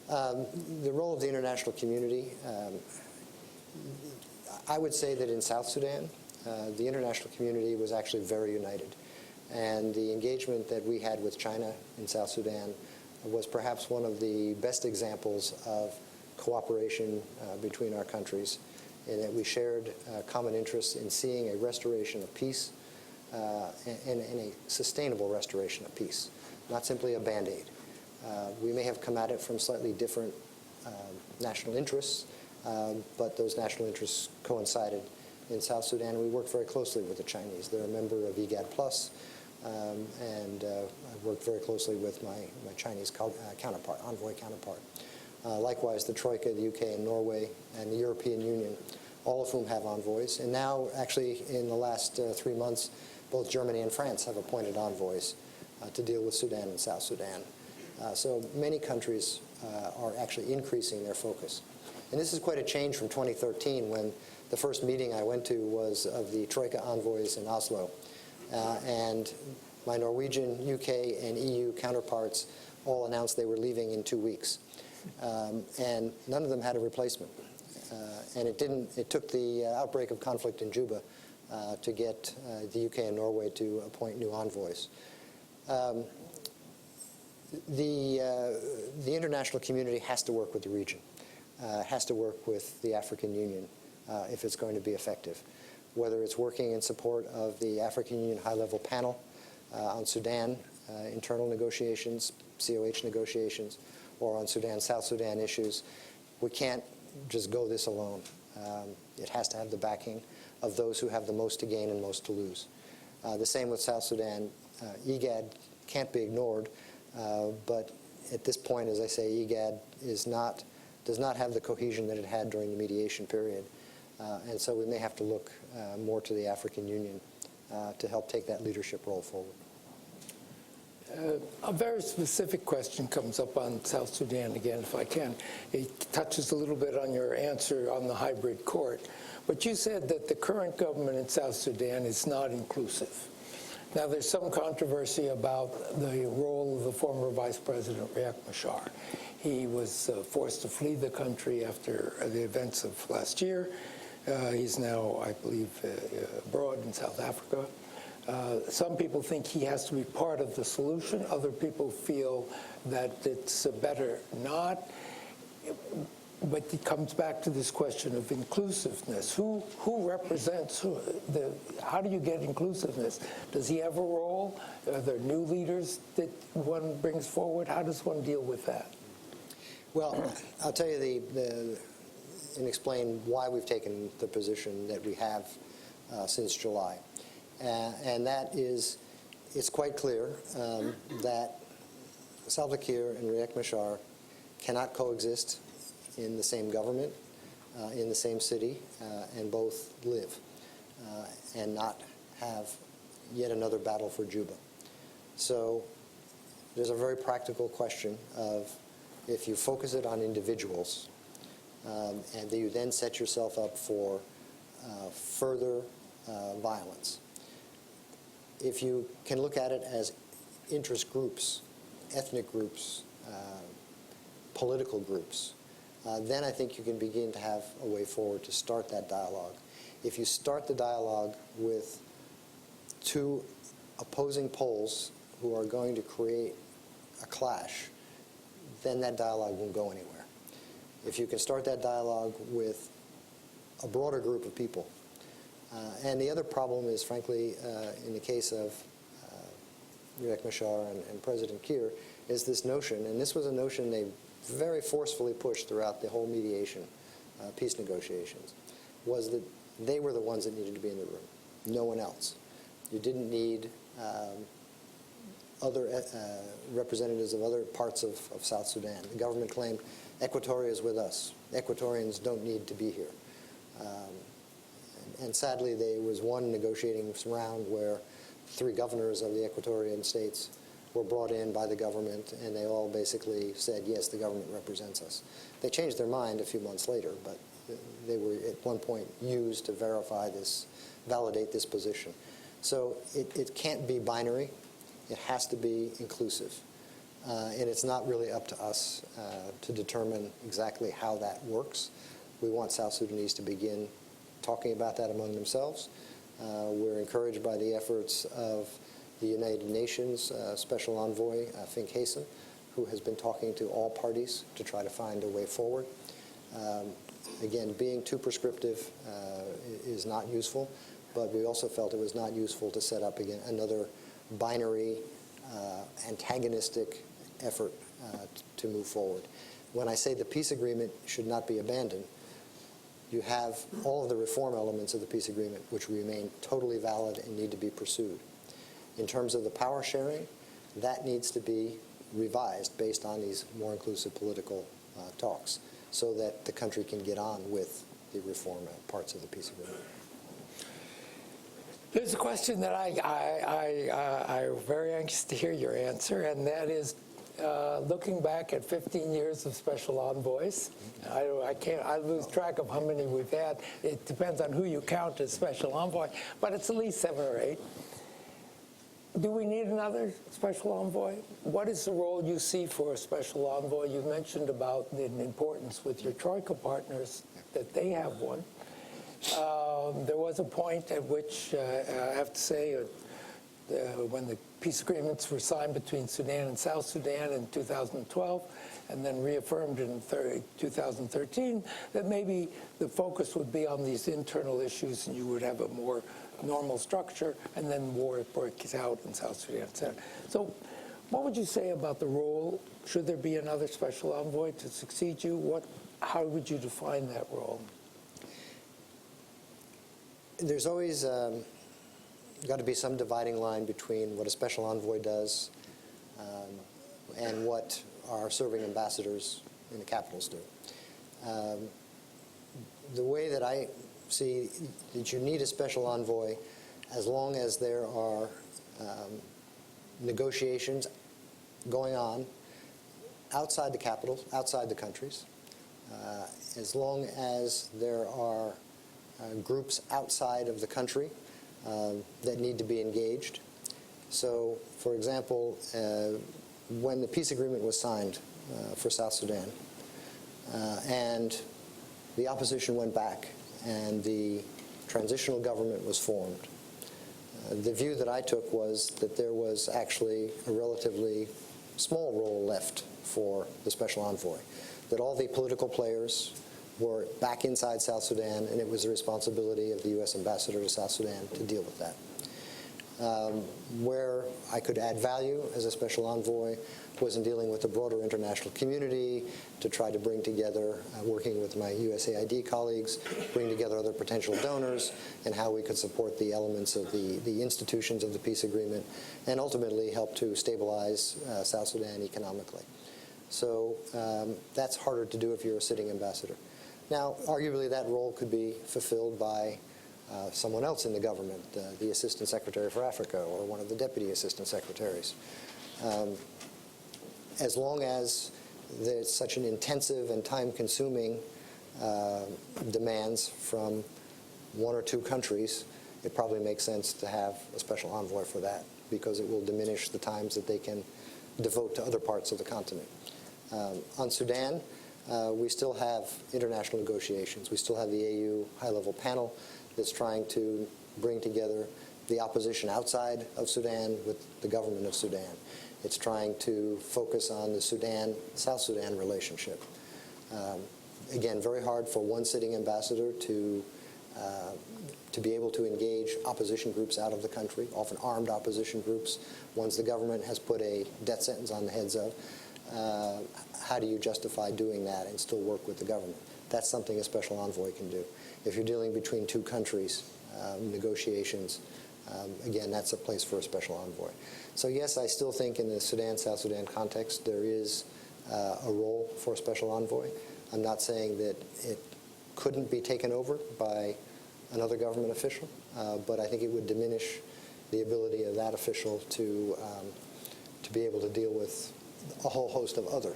The role of the international community, I would say that in South Sudan, the international community was actually very united. And the engagement that we had with China in South Sudan was perhaps one of the best examples of cooperation between our countries, in that we shared common interests in seeing a restoration of peace and a sustainable restoration of peace, not simply a Band-Aid. We may have come at it from slightly different national interests, but those national interests coincided. In South Sudan, we work very closely with the Chinese. They're a member of IGAD+, and I've worked very closely with my Chinese counterpart, Envoy counterpart. Likewise, the Troika, the UK and Norway, and the European Union, all of whom have envoys. And now, actually, in the last 3 months, both Germany and France have appointed envoys to deal with Sudan and South Sudan. So many countries are actually increasing their focus. And this is quite a change from 2013, when the first meeting I went to was of the Troika envoys in Oslo. And my Norwegian, UK, and EU counterparts all announced they were leaving in 2 weeks. And none of them had a replacement. And it took the outbreak of conflict in Juba to get the UK and Norway to appoint new envoys. The international community has to work with the region, has to work with the African Union if it's going to be effective, whether it's working in support of the African Union high-level panel on Sudan, internal negotiations, COH negotiations, or on Sudan, South Sudan issues. We can't just go this alone. It has to have the backing of those who have the most to gain and most to lose. The same with South Sudan. IGAD can't be ignored, but at this point, as I say, IGAD does not have the cohesion that it had during the mediation period. And so we may have to look more to the African Union to help take that leadership role forward. A very specific question comes up on South Sudan again, if I can. It touches a little bit on your answer on the hybrid court. But you said that the current government in South Sudan is not inclusive. Now, there's some controversy about the role of the former Vice President Riek Machar. He was forced to flee the country after the events of last year. He's now, I believe, abroad in South Africa. Some people think he has to be part of the solution. Other people feel that it's better not. But it comes back to this question of inclusiveness. Who represents who? How do you get inclusiveness? Does he have a role? Are there new leaders that one brings forward? How does one deal with that? Well, I'll tell you and explain why we've taken the position that we have since July. And that is, it's quite clear that Salva Kiir and Riek Machar cannot coexist in the same government, in the same city, and both live, and not have yet another battle for Juba. So there's a very practical question of, if you focus it on individuals, and you then set yourself up for further violence. If you can look at it as interest groups, ethnic groups, political groups, then I think you can begin to have a way forward to start that dialogue. If you start the dialogue with two opposing poles who are going to create a clash, then that dialogue won't go anywhere. if you can start that dialogue with a broader group of people. And the other problem is, frankly, in the case of Riek Machar and President Kiir, is this notion, and this was a notion they very forcefully pushed throughout the whole mediation, peace negotiations, was that they were the ones that needed to be in the room, no one else. You didn't need other representatives of other parts of South Sudan. The government claimed, Equatoria is with us. Equatorians don't need to be here. And sadly, there was one negotiating round where 3 governors of the Equatorian states were brought in by the government, and they all basically said, yes, the government represents us. They changed their mind a few months later, but they were at one point used to verify this, validate this position. So it can't be binary. It has to be inclusive. And it's not really up to us to determine exactly how that works. We want South Sudanese to begin talking about that among themselves. We're encouraged by the efforts of the United Nations Special Envoy, Fink Hasen, who has been talking to all parties to try to find a way forward. Again, being too prescriptive is not useful, but we also felt it was not useful to set up, again, another binary, antagonistic effort to move forward. When I say the peace agreement should not be abandoned, you have all of the reform elements of the peace agreement which remain totally valid and need to be pursued. In terms of the power sharing, that needs to be revised based on these more inclusive political talks so that the country can get on with the reform parts of the peace agreement. There's a question that I'm very anxious to hear your answer, and that is, looking back at 15 years of special envoys, I lose track of how many we've had. It depends on who you count as special envoy, but it's at least 7 or 8. Do we need another special envoy? What is the role you see for a special envoy? You mentioned about the importance with your Troika partners that they have one. There was a point at which, I have to say, when the peace agreements were signed between Sudan and South Sudan in 2012, and then reaffirmed in 2013, that maybe the focus would be on these internal issues and you would have a more normal structure, and then war breaks out in South Sudan. So what would you say about the role? Should there be another special envoy to succeed you? How would you define that role? There's always got to be some dividing line between what a special envoy does and what our serving ambassadors in the capitals do. The way that I see that you need a special envoy, as long as there are negotiations going on outside the capitals, outside the countries, as long as there are groups outside of the country that need to be engaged. So, for example, when the peace agreement was signed for South Sudan, and the opposition went back and the transitional government was formed, the view that I took was that there was actually a relatively small role left for the special envoy, that all the political players were back inside South Sudan, and it was the responsibility of the U.S. ambassador to South Sudan to deal with that. Where I could add value as a special envoy was in dealing with the broader international community to try to bring together, working with my USAID colleagues, bring together other potential donors, and how we could support the elements of the institutions of the peace agreement, and ultimately help to stabilize South Sudan economically. So that's harder to do if you're a sitting ambassador. Now, arguably, that role could be fulfilled by someone else in the government, the Assistant Secretary for Africa or one of the Deputy Assistant Secretaries. As long as there's such an intensive and time-consuming demands from 1 or 2 countries, it probably makes sense to have a special envoy for that, because it will diminish the times that they can devote to other parts of the continent. On Sudan, we still have international negotiations. We still have the AU high-level panel that's trying to bring together the opposition outside of Sudan with the government of Sudan. It's trying to focus on the Sudan-South Sudan relationship. Again, very hard for one sitting ambassador to be able to engage opposition groups out of the country, often armed opposition groups, ones the government has put a death sentence on the heads of. How do you justify doing that and still work with the government? That's something a special envoy can do. If you're dealing between two countries, negotiations, again, that's a place for a special envoy. So yes, I still think in the Sudan, South Sudan context, there is a role for a special envoy. I'm not saying that it couldn't be taken over by another government official, but I think it would diminish the ability of that official to be able to deal with a whole host of other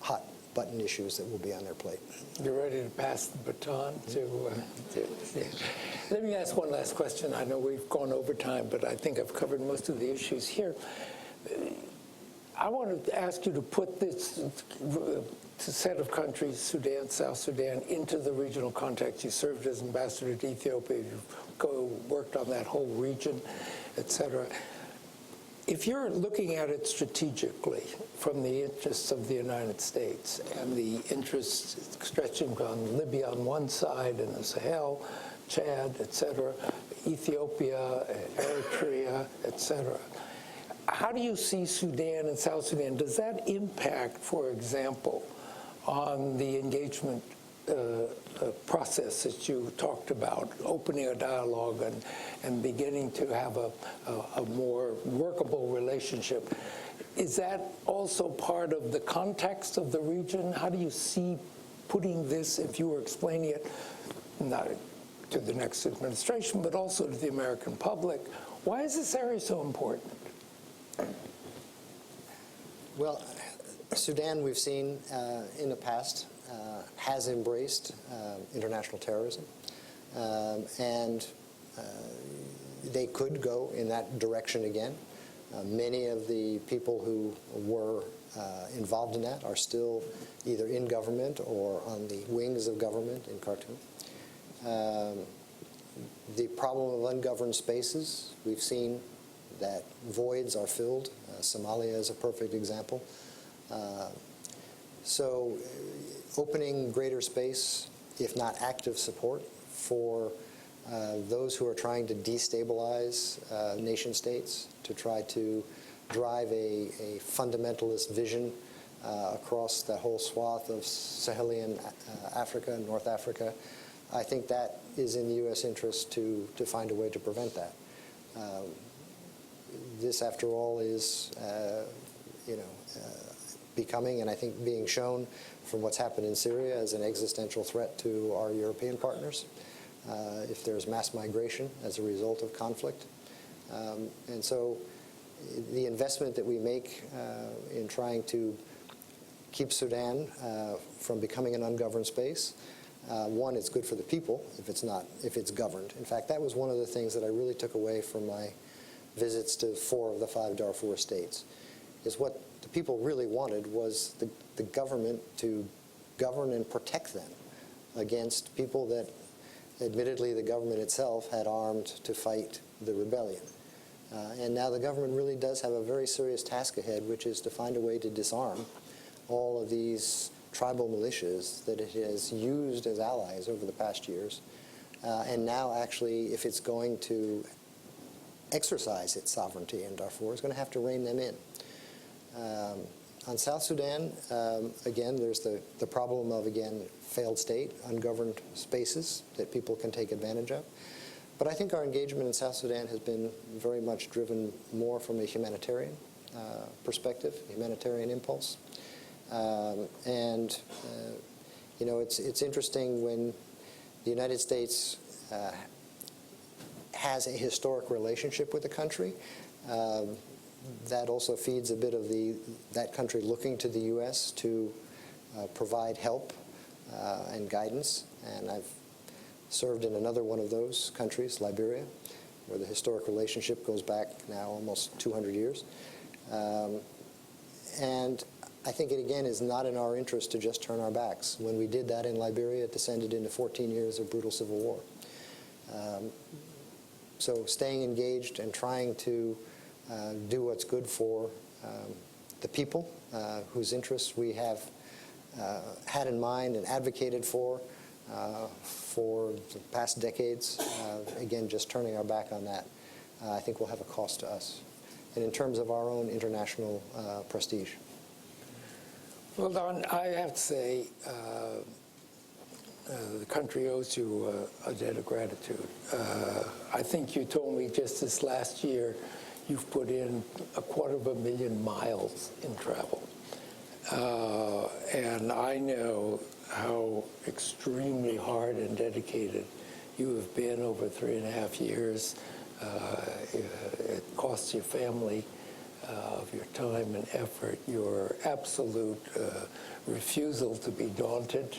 hot button issues that will be on their plate. You're ready to pass the baton to Let me ask one last question. I know we've gone over time, but I think I've covered most of the issues here. I want to ask you to put this set of countries, Sudan, South Sudan, into the regional context. You served as ambassador to Ethiopia. You've worked on that whole region, et cetera. If you're looking at it strategically from the interests of the United States and the interests stretching on Libya on one side and the Sahel, Chad, et cetera, Ethiopia, Eritrea, et cetera, how do you see Sudan and South Sudan? Does that impact, for example, on the engagement process that you talked about, opening a dialogue and beginning to have a more workable relationship? Is that also part of the context of the region? How do you see putting this, if you were explaining it, not to the next administration, but also to the American public? Why is this area so important? Well, Sudan, we've seen in the past, has embraced international terrorism, and they could go in that direction again. Many of the people who were involved in that are still either in government or on the wings of government in Khartoum. The problem of ungoverned spaces, we've seen that voids are filled. Somalia is a perfect example. So opening greater space, if not active support, for those who are trying to destabilize nation states, to try to drive a fundamentalist vision across the whole swath of Sahelian Africa and North Africa, I think that is in the U.S. interest to find a way to prevent that. This, after all, is becoming, and I think being shown from what's happened in Syria, as an existential threat to our European partners, if there's mass migration as a result of conflict. And so the investment that we make in trying to keep Sudan from becoming an ungoverned space, one, it's good for the people if it's governed. In fact, that was one of the things that I really took away from my visits to 4 of the 5 Darfur states, is what the people really wanted was the government to govern and protect them against people that, admittedly, the government itself had armed to fight the rebellion. And now the government really does have a very serious task ahead, which is to find a way to disarm all of these tribal militias that it has used as allies over the past years. And now, actually, if it's going to exercise its sovereignty in Darfur, it's going to have to rein them in. On South Sudan, again, there's the problem of, again, failed state, ungoverned spaces that people can take advantage of. But I think our engagement in South Sudan has been very much driven more from a humanitarian perspective, humanitarian impulse. It's interesting when the United States has a historic relationship with the country. That also feeds a bit of that country looking to the U.S. to provide help and guidance. And I've served in another one of those countries, Liberia, where the historic relationship goes back now almost 200 years. And I think it, again, is not in our interest to just turn our backs. When we did that in Liberia, it descended into 14 years of brutal civil war. So staying engaged and trying to do what's good for the people whose interests we have had in mind and advocated for the past decades. Again, just turning our back on that, I think will have a cost to us, and in terms of our own international prestige. Well, Don, I have to say, the country owes you a debt of gratitude. I think you told me just this last year you've put in 250,000 miles in travel. And I know how extremely hard and dedicated you have been over 3.5 years. It costs your family of your time and effort, your absolute refusal to be daunted,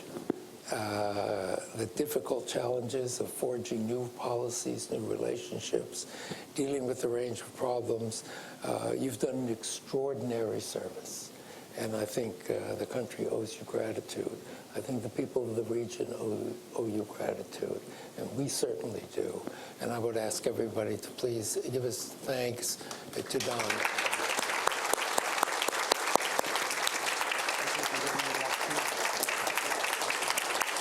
the difficult challenges of forging new policies, new relationships, dealing with a range of problems. You've done an extraordinary service, and I think the country owes you gratitude. I think the people of the region owe you gratitude, and we certainly do. And I would ask everybody to please give us thanks to Don.